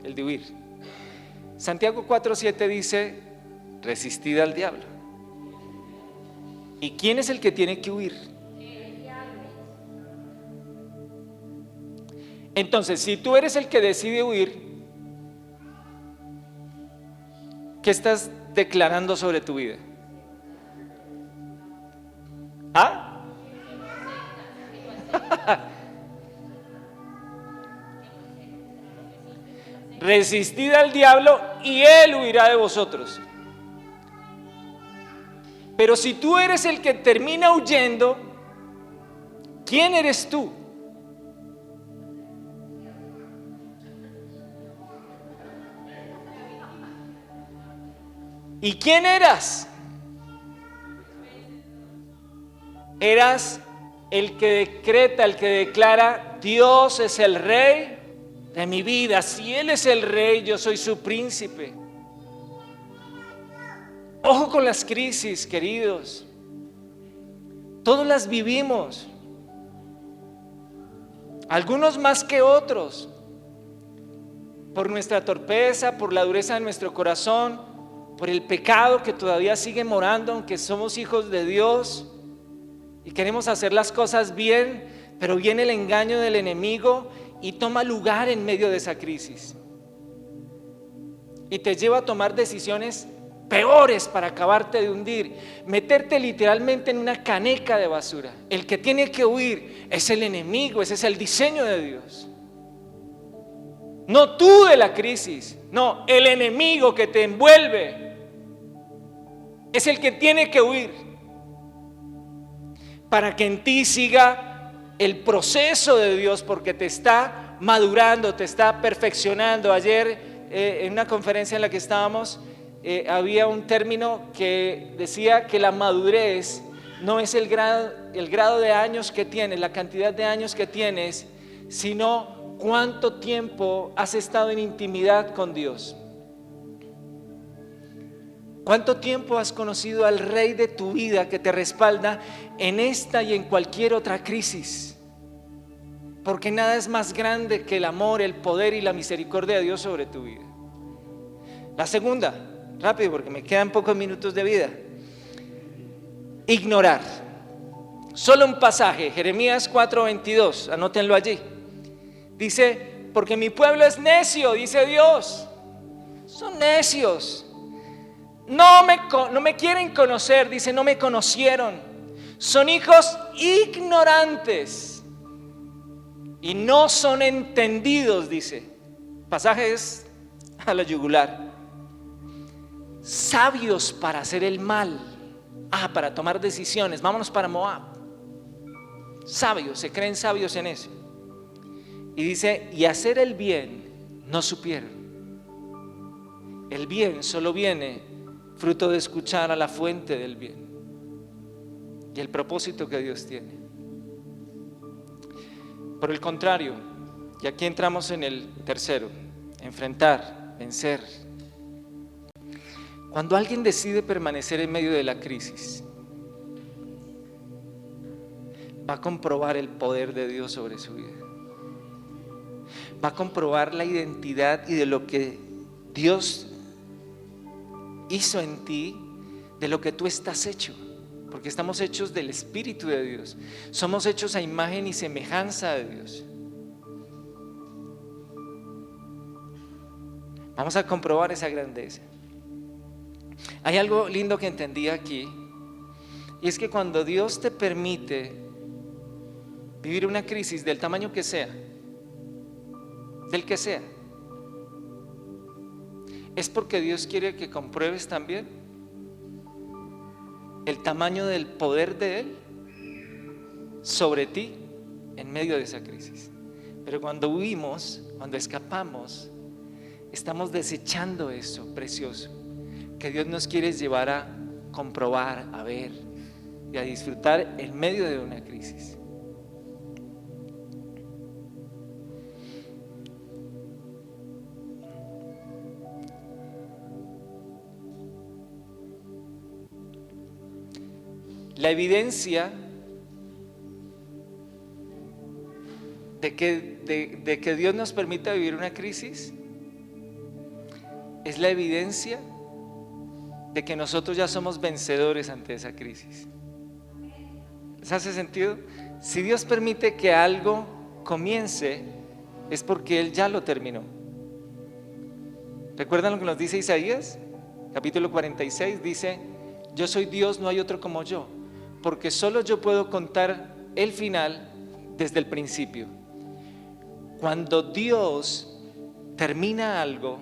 el de huir. Santiago 4:7 dice, resistid al diablo. ¿Y quién es el que tiene que huir? Entonces, si tú eres el que decide huir, ¿qué estás declarando sobre tu vida? ¿Ah? Resistid al diablo y él huirá de vosotros. Pero si tú eres el que termina huyendo, ¿quién eres tú? ¿Y quién eras? Eras el que decreta, el que declara, Dios es el rey de mi vida. Si Él es el rey, yo soy su príncipe. Ojo con las crisis, queridos. Todos las vivimos. Algunos más que otros. Por nuestra torpeza, por la dureza de nuestro corazón, por el pecado que todavía sigue morando, aunque somos hijos de Dios y queremos hacer las cosas bien, pero viene el engaño del enemigo y toma lugar en medio de esa crisis y te lleva a tomar decisiones peores para acabarte de hundir, meterte literalmente en una caneca de basura. El que tiene que huir es el enemigo, ese es el diseño de Dios. No tú de la crisis, no, el enemigo que te envuelve es el que tiene que huir para que en ti siga el proceso de Dios, porque te está madurando, te está perfeccionando. Ayer en una conferencia en la que estábamos había un término que decía que la madurez no es el grado de años que tienes, la cantidad de años que tienes, sino cuánto tiempo has estado en intimidad con Dios. ¿Cuánto tiempo has conocido al Rey de tu vida que te respalda en esta y en cualquier otra crisis? Porque nada es más grande que el amor, el poder y la misericordia de Dios sobre tu vida. La segunda, rápido porque me quedan pocos minutos de vida. Ignorar. Solo un pasaje, Jeremías 4:22, anótenlo allí. Dice, porque mi pueblo es necio, dice Dios. Son necios. No me quieren conocer, dice, no me conocieron. Son hijos ignorantes y no son entendidos, dice. Pasajes a la yugular. Sabios para hacer el mal, para tomar decisiones. Vámonos para Moab. Sabios, se creen sabios en eso. Y dice, y hacer el bien no supieron. El bien solo viene fruto de escuchar a la fuente del bien y el propósito que Dios tiene. Por el contrario, y aquí entramos en el tercero, enfrentar, vencer. Cuando alguien decide permanecer en medio de la crisis, va a comprobar el poder de Dios sobre su vida. Va a comprobar la identidad y de lo que Dios hizo en ti, de lo que tú estás hecho, porque estamos hechos del Espíritu de Dios, somos hechos a imagen y semejanza de Dios. Vamos a comprobar esa grandeza. Hay algo lindo que entendí aquí, y es que cuando Dios te permite vivir una crisis del tamaño que sea, del que sea, es porque Dios quiere que compruebes también el tamaño del poder de Él sobre ti en medio de esa crisis. Pero cuando huimos, cuando escapamos, estamos desechando eso precioso que Dios nos quiere llevar a comprobar, a ver y a disfrutar en medio de una crisis. La evidencia de que Dios nos permita vivir una crisis es la evidencia de que nosotros ya somos vencedores ante esa crisis. ¿Les hace sentido? Si Dios permite que algo comience, es porque Él ya lo terminó. ¿Recuerdan lo que nos dice Isaías? Capítulo 46 dice: yo soy Dios, no hay otro como yo, porque solo yo puedo contar el final desde el principio. Cuando Dios termina algo,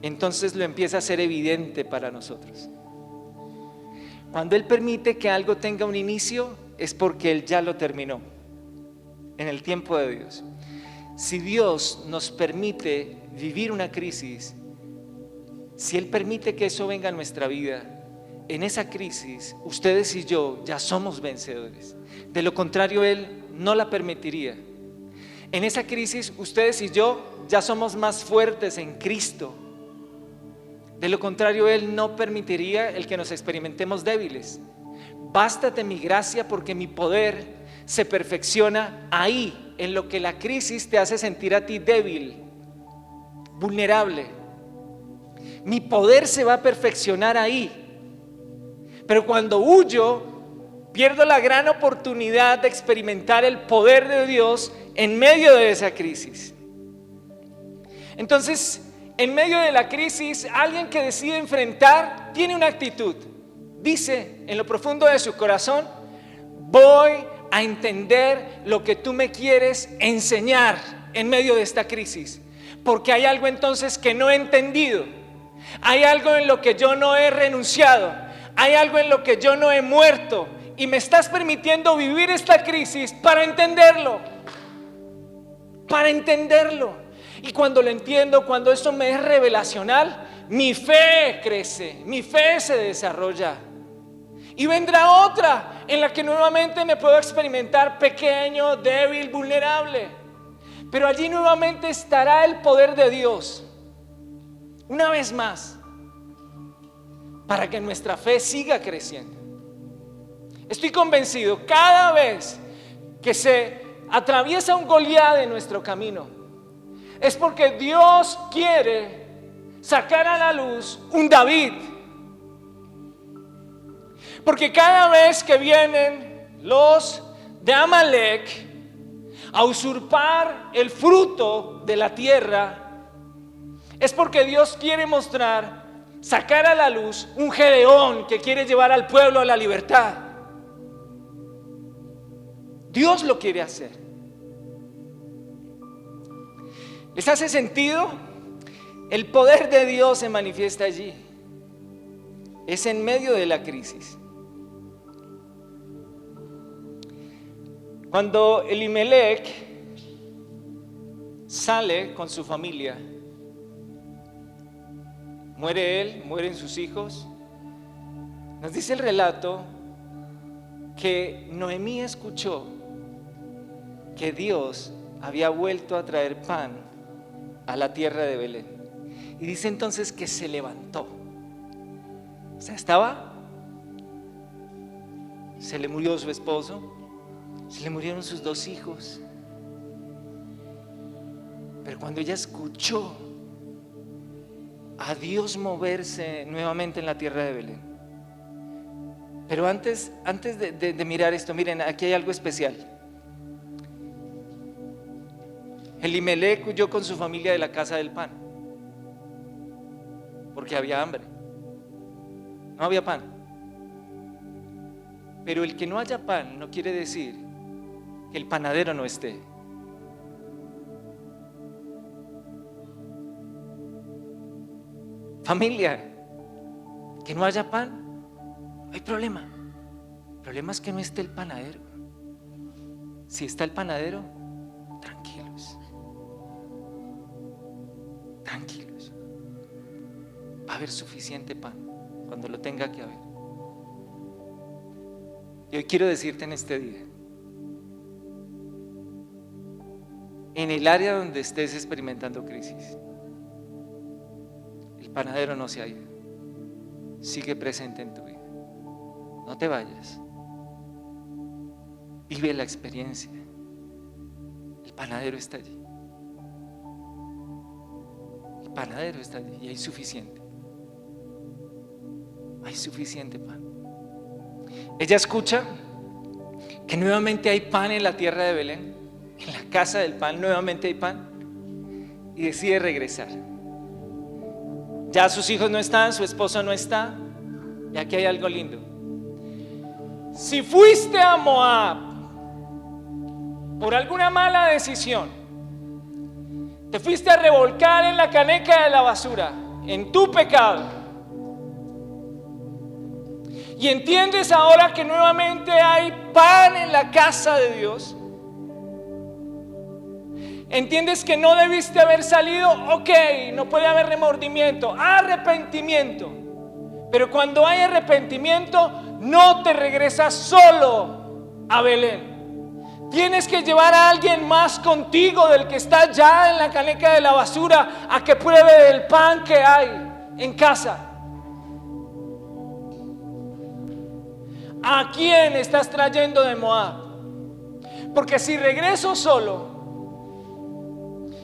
entonces lo empieza a hacer evidente para nosotros. Cuando Él permite que algo tenga un inicio, es porque Él ya lo terminó en el tiempo de Dios. Si Dios nos permite vivir una crisis, si Él permite que eso venga a nuestra vida, en esa crisis ustedes y yo ya somos vencedores. De lo contrario, Él no la permitiría. En esa crisis ustedes y yo ya somos más fuertes en Cristo. De lo contrario, Él no permitiría el que nos experimentemos débiles. Bástate mi gracia, porque mi poder se perfecciona ahí, en lo que la crisis te hace sentir a ti débil, vulnerable. Mi poder se va a perfeccionar ahí. Pero cuando huyo, pierdo la gran oportunidad de experimentar el poder de Dios en medio de esa crisis. Entonces, en medio de la crisis, alguien que decide enfrentar tiene una actitud. Dice en lo profundo de su corazón: voy a entender lo que tú me quieres enseñar en medio de esta crisis, porque hay algo entonces que no he entendido, hay algo en lo que yo no he renunciado, hay algo en lo que yo no he muerto, y me estás permitiendo vivir esta crisis para entenderlo. Y cuando lo entiendo, cuando esto me es revelacional, mi fe crece, mi fe se desarrolla. Y vendrá otra en la que nuevamente me puedo experimentar pequeño, débil, vulnerable. Pero allí nuevamente estará el poder de Dios, una vez más, para que nuestra fe siga creciendo. Estoy convencido, cada vez que se atraviesa un Goliat en nuestro camino, es porque Dios quiere sacar a la luz un David. Porque cada vez que vienen los de Amalek a usurpar el fruto de la tierra, es porque Dios quiere mostrar, sacar a la luz un Gedeón que quiere llevar al pueblo a la libertad. Dios lo quiere hacer. ¿Les hace sentido? El poder de Dios se manifiesta allí. Es en medio de la crisis. Cuando Elimelech sale con su familia, muere él, mueren sus hijos. Nos dice el relato que Noemí escuchó que Dios había vuelto a traer pan a la tierra de Belén. Y dice entonces que se levantó. O sea, se le murió su esposo, se le murieron sus 2 hijos. Pero cuando ella escuchó a Dios moverse nuevamente en la tierra de Belén. Pero antes de mirar esto, miren, aquí hay algo especial. Elimelech huyó con su familia de la casa del pan, porque había hambre, no había pan. Pero el que no haya pan no quiere decir que el panadero no esté. Familia, que no haya pan, no hay problema. El problema es que no esté el panadero. Si está el panadero, tranquilos. Va a haber suficiente pan cuando lo tenga que haber. Y hoy quiero decirte en este día, en el área donde estés experimentando crisis, el panadero no se ha ido, sigue presente en tu vida. No te vayas, vive la experiencia. El panadero está allí. El panadero está allí y hay suficiente. Hay suficiente pan. Ella escucha que nuevamente hay pan en la tierra de Belén, en la casa del pan nuevamente hay pan, y decide regresar. Ya sus hijos no están, su esposo no está, y aquí hay algo lindo. Si fuiste a Moab por alguna mala decisión, te fuiste a revolcar en la caneca de la basura, en tu pecado, y entiendes ahora que nuevamente hay pan en la casa de Dios, entiendes que no debiste haber salido, ok, no puede haber remordimiento, arrepentimiento, pero cuando hay arrepentimiento no te regresas solo a Belén. Tienes que llevar a alguien más contigo del que está ya en la caneca de la basura a que pruebe del pan que hay en casa. ¿A quién estás trayendo de Moab? Porque si regreso solo,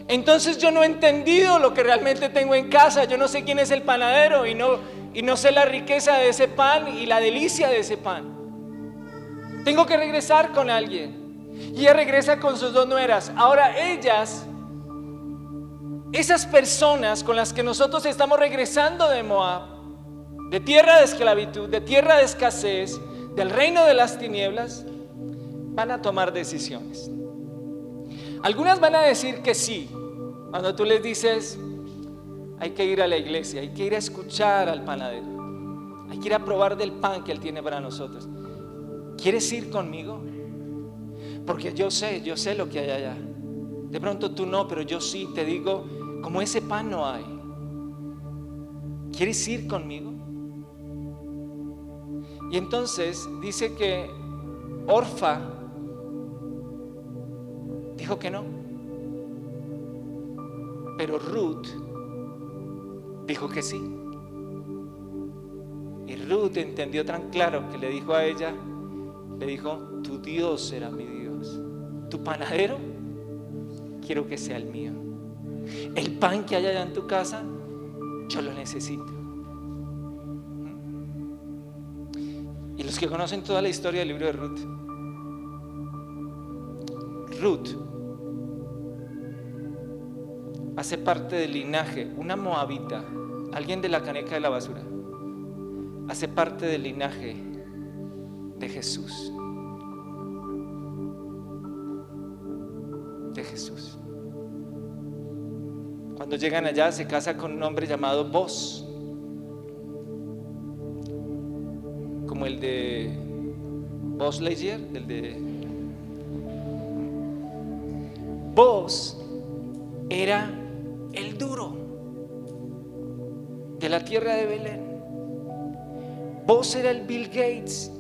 entonces yo no he entendido lo que realmente tengo en casa. Yo no sé quién es el panadero y no sé la riqueza de ese pan y la delicia de ese pan. Tengo que regresar con alguien. Y ella regresa con sus dos nueras. Ahora ellas, esas personas con las que nosotros estamos regresando de Moab, de tierra de esclavitud, de tierra de escasez, del reino de las tinieblas, van a tomar decisiones. Algunas van a decir que sí, cuando tú les dices, hay que ir a la iglesia, hay que ir a escuchar al panadero, hay que ir a probar del pan que Él tiene para nosotros. ¿Quieres ir conmigo? Porque yo sé lo que hay allá. De pronto tú no, pero yo sí te digo, como ese pan no hay. ¿Quieres ir conmigo? Y entonces dice que Orfa dijo que no, pero Ruth dijo que sí. Y Ruth entendió tan claro que le dijo a ella, le dijo, tu Dios será mi Dios, tu panadero quiero que sea el mío, el pan que hay allá en tu casa yo lo necesito. Y los que conocen toda la historia del libro de Ruth hace parte del linaje, una moabita, alguien de la caneca de la basura, hace parte del linaje de Jesús. De Jesús. Cuando llegan allá se casa con un hombre llamado Boz, como el de Buzz Lightyear, el de Boz era el duro de la tierra de Belén. Boz era el Bill Gates.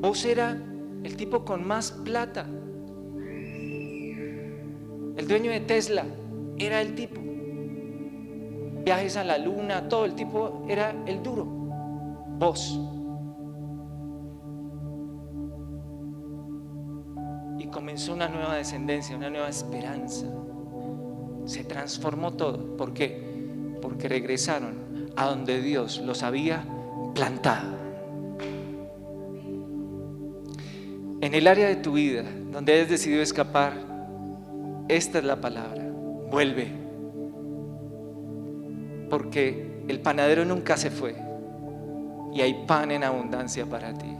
Boz era el tipo con más plata. El dueño de Tesla era el tipo. Viajes a la luna, todo, el tipo era el duro. Boz. Y comenzó una nueva descendencia, una nueva esperanza. Se transformó todo. ¿Por qué? Porque regresaron a donde Dios los había plantado. En el área de tu vida donde hayas decidido escapar, esta es la palabra: vuelve. Porque el panadero nunca se fue y hay pan en abundancia para ti.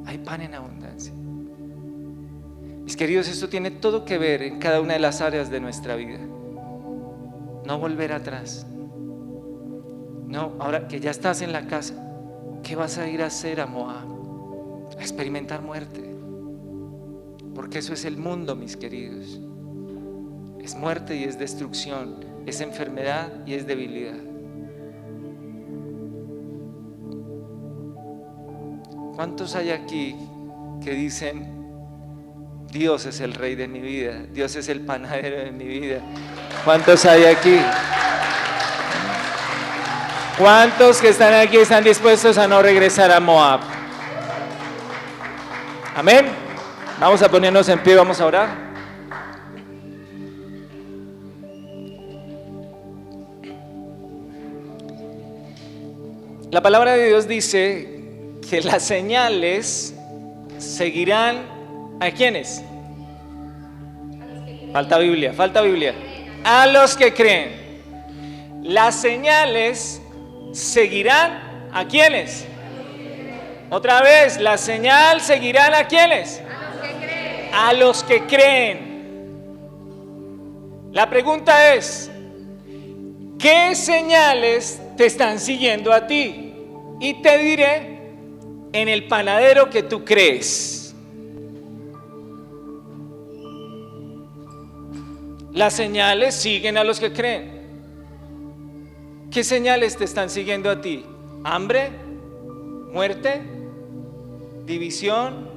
Hay pan en abundancia. Mis queridos, esto tiene todo que ver en cada una de las áreas de nuestra vida. No volver atrás. No, ahora que ya estás en la casa, ¿qué vas a ir a hacer a Moab? A experimentar muerte. Porque eso es el mundo, mis queridos. Es muerte y es destrucción. Es enfermedad y es debilidad. ¿Cuántos hay aquí que dicen: Dios es el rey de mi vida, Dios es el panadero de mi vida? ¿Cuántos hay aquí? ¿Cuántos que están aquí están dispuestos a no regresar a Moab? Amén. Vamos a ponernos en pie, vamos a orar. La palabra de Dios dice que las señales seguirán ¿a quiénes? Falta Biblia. A los que creen. Las señales seguirán ¿a quiénes? Otra vez, la señal seguirán ¿a quiénes? A los que creen. La pregunta es, ¿qué señales te están siguiendo a ti? Y te diré, en el panadero que tú crees. Las señales siguen a los que creen. ¿Qué señales te están siguiendo a ti? ¿Hambre? ¿Muerte? ¿División?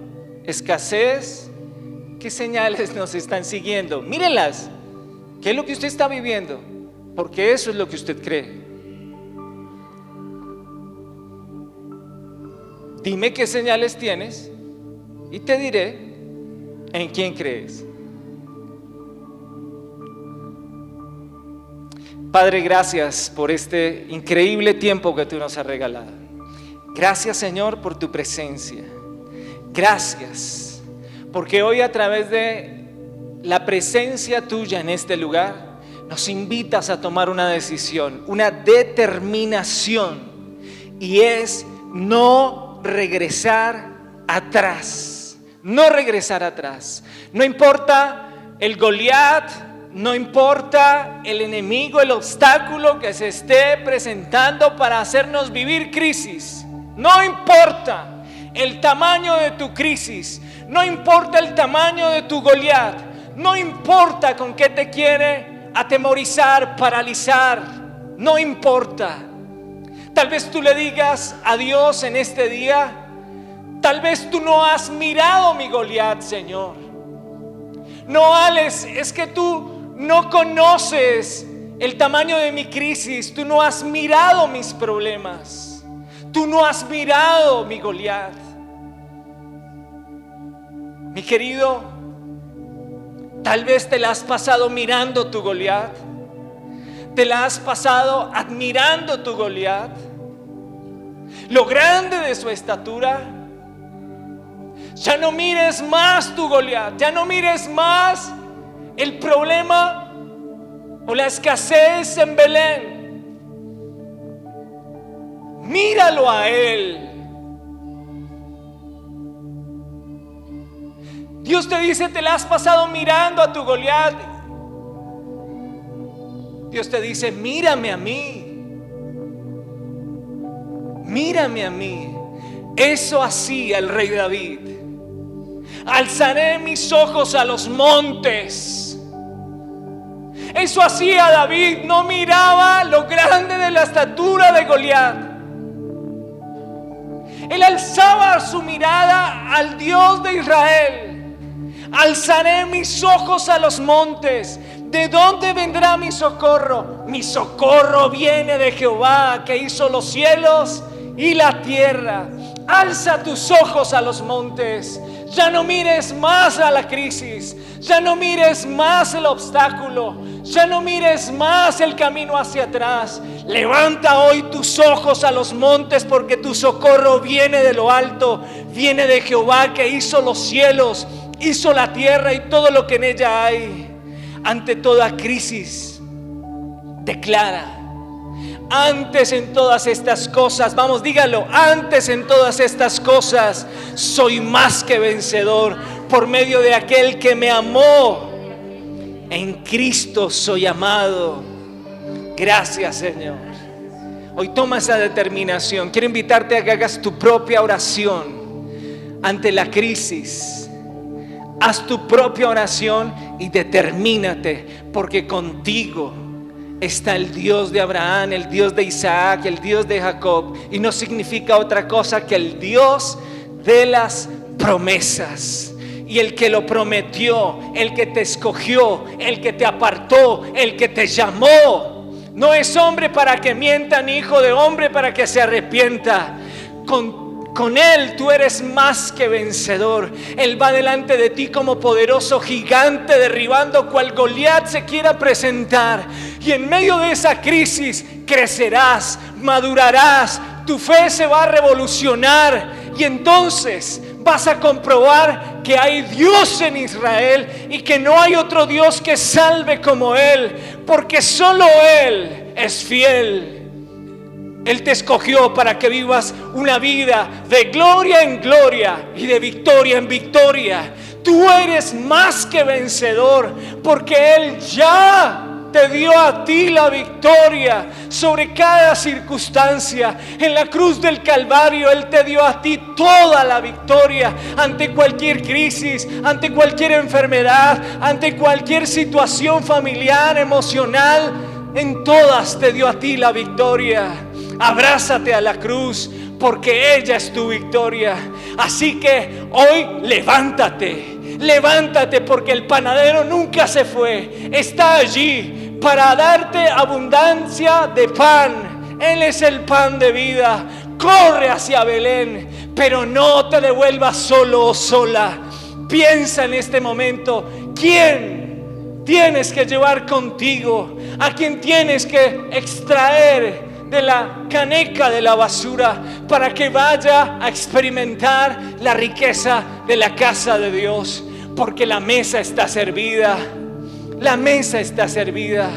¿Escasez? ¿Qué señales nos están siguiendo? Mírenlas. ¿Qué es lo que usted está viviendo? Porque eso es lo que usted cree. Dime qué señales tienes y te diré en quién crees. Padre, gracias por este increíble tiempo que tú nos has regalado. Gracias, Señor, por tu presencia. Gracias, porque hoy a través de la presencia tuya en este lugar, nos invitas a tomar una decisión, una determinación, y es no regresar atrás. No regresar atrás. No importa el Goliat, no importa el enemigo, el obstáculo que se esté presentando para hacernos vivir crisis. No importa el tamaño de tu crisis, no importa el tamaño de tu Goliat, no importa con qué te quiere atemorizar, paralizar, no importa. Tal vez tú le digas a Dios en este día, tal vez tú no has mirado mi Goliat, Señor. No, Alex, es que tú no conoces el tamaño de mi crisis, tú no has mirado mis problemas, tú no has mirado mi Goliat. Mi querido, tal vez te la has pasado mirando tu Goliat, te la has pasado admirando tu Goliat, lo grande de su estatura. Ya no mires más tu Goliat, ya no mires más el problema o la escasez en Belén. Míralo a él. Dios te dice, te la has pasado mirando a tu Goliat. Dios te dice, mírame a mí. Mírame a mí. Eso hacía el rey David. Alzaré mis ojos a los montes. Eso hacía David. No miraba lo grande de la estatura de Goliat. Él alzaba su mirada al Dios de Israel. Alzaré mis ojos a los montes. ¿De dónde vendrá mi socorro? Mi socorro viene de Jehová, que hizo los cielos y la tierra. Alza tus ojos a los montes. Ya no mires más a la crisis. Ya no mires más el obstáculo. Ya no mires más el camino hacia atrás. Levanta hoy tus ojos a los montes, porque tu socorro viene de lo alto. Viene de Jehová, que hizo los cielos, hizo la tierra y todo lo que en ella hay. Ante toda crisis, declara: antes en todas estas cosas, vamos, dígalo, antes en todas estas cosas soy más que vencedor por medio de aquel que me amó. En Cristo soy amado. Gracias, Señor. Hoy toma esa determinación. Quiero invitarte a que hagas tu propia oración ante la crisis. Haz tu propia oración y determínate, porque contigo está el Dios de Abraham, el Dios de Isaac, el Dios de Jacob, y no significa otra cosa que el Dios de las promesas. Y el que lo prometió, el que te escogió, el que te apartó, el que te llamó, no es hombre para que mienta, ni hijo de hombre para que se arrepienta. Con Él tú eres más que vencedor. Él va delante de ti como poderoso gigante, derribando cual Goliat se quiera presentar. Y en medio de esa crisis crecerás, madurarás, tu fe se va a revolucionar y entonces vas a comprobar que hay Dios en Israel y que no hay otro Dios que salve como Él, porque solo Él es fiel. Él te escogió para que vivas una vida de gloria en gloria y de victoria en victoria. Tú eres más que vencedor, porque Él ya te dio a ti la victoria sobre cada circunstancia. En la cruz del Calvario Él te dio a ti toda la victoria ante cualquier crisis, ante cualquier enfermedad, ante cualquier situación familiar, emocional. En todas te dio a ti la victoria. Abrázate a la cruz, porque ella es tu victoria. Así que hoy levántate, porque el panadero nunca se fue. Está allí para darte abundancia de pan. Él es el pan de vida. Corre hacia Belén, pero no te devuelvas solo o sola. Piensa en este momento, ¿quién tienes que llevar contigo? ¿A quién tienes que extraer de la caneca de la basura para que vaya a experimentar la riqueza de la casa de Dios? Porque la mesa está servida. La mesa está servida.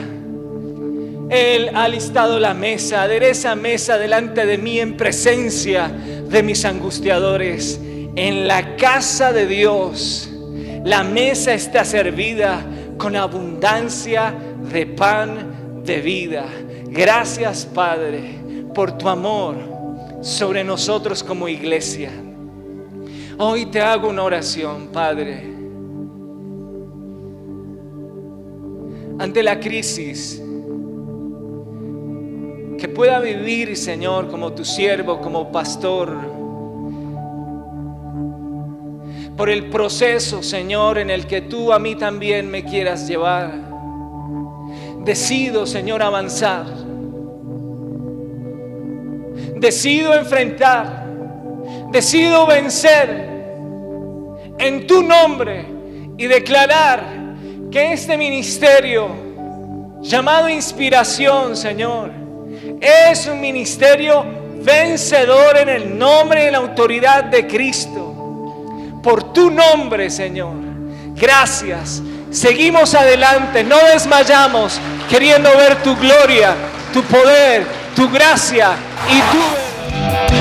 Él ha listado la mesa. Adereza mesa delante de mí en presencia de mis angustiadores. En la casa de Dios la mesa está servida con abundancia de pan de vida. Gracias, Padre, por tu amor sobre nosotros como iglesia. Hoy te hago una oración, Padre. Ante la crisis que pueda vivir, Señor, como tu siervo, como pastor, por el proceso, Señor, en el que tú a mí también me quieras llevar. Decido, Señor, avanzar. Decido enfrentar. Decido vencer en tu nombre y declarar que este ministerio llamado Inspiración, Señor, es un ministerio vencedor en el nombre y en la autoridad de Cristo. Por tu nombre, Señor. Gracias. Seguimos adelante, no desmayamos, queriendo ver tu gloria, tu poder, tu gracia y tu verdad.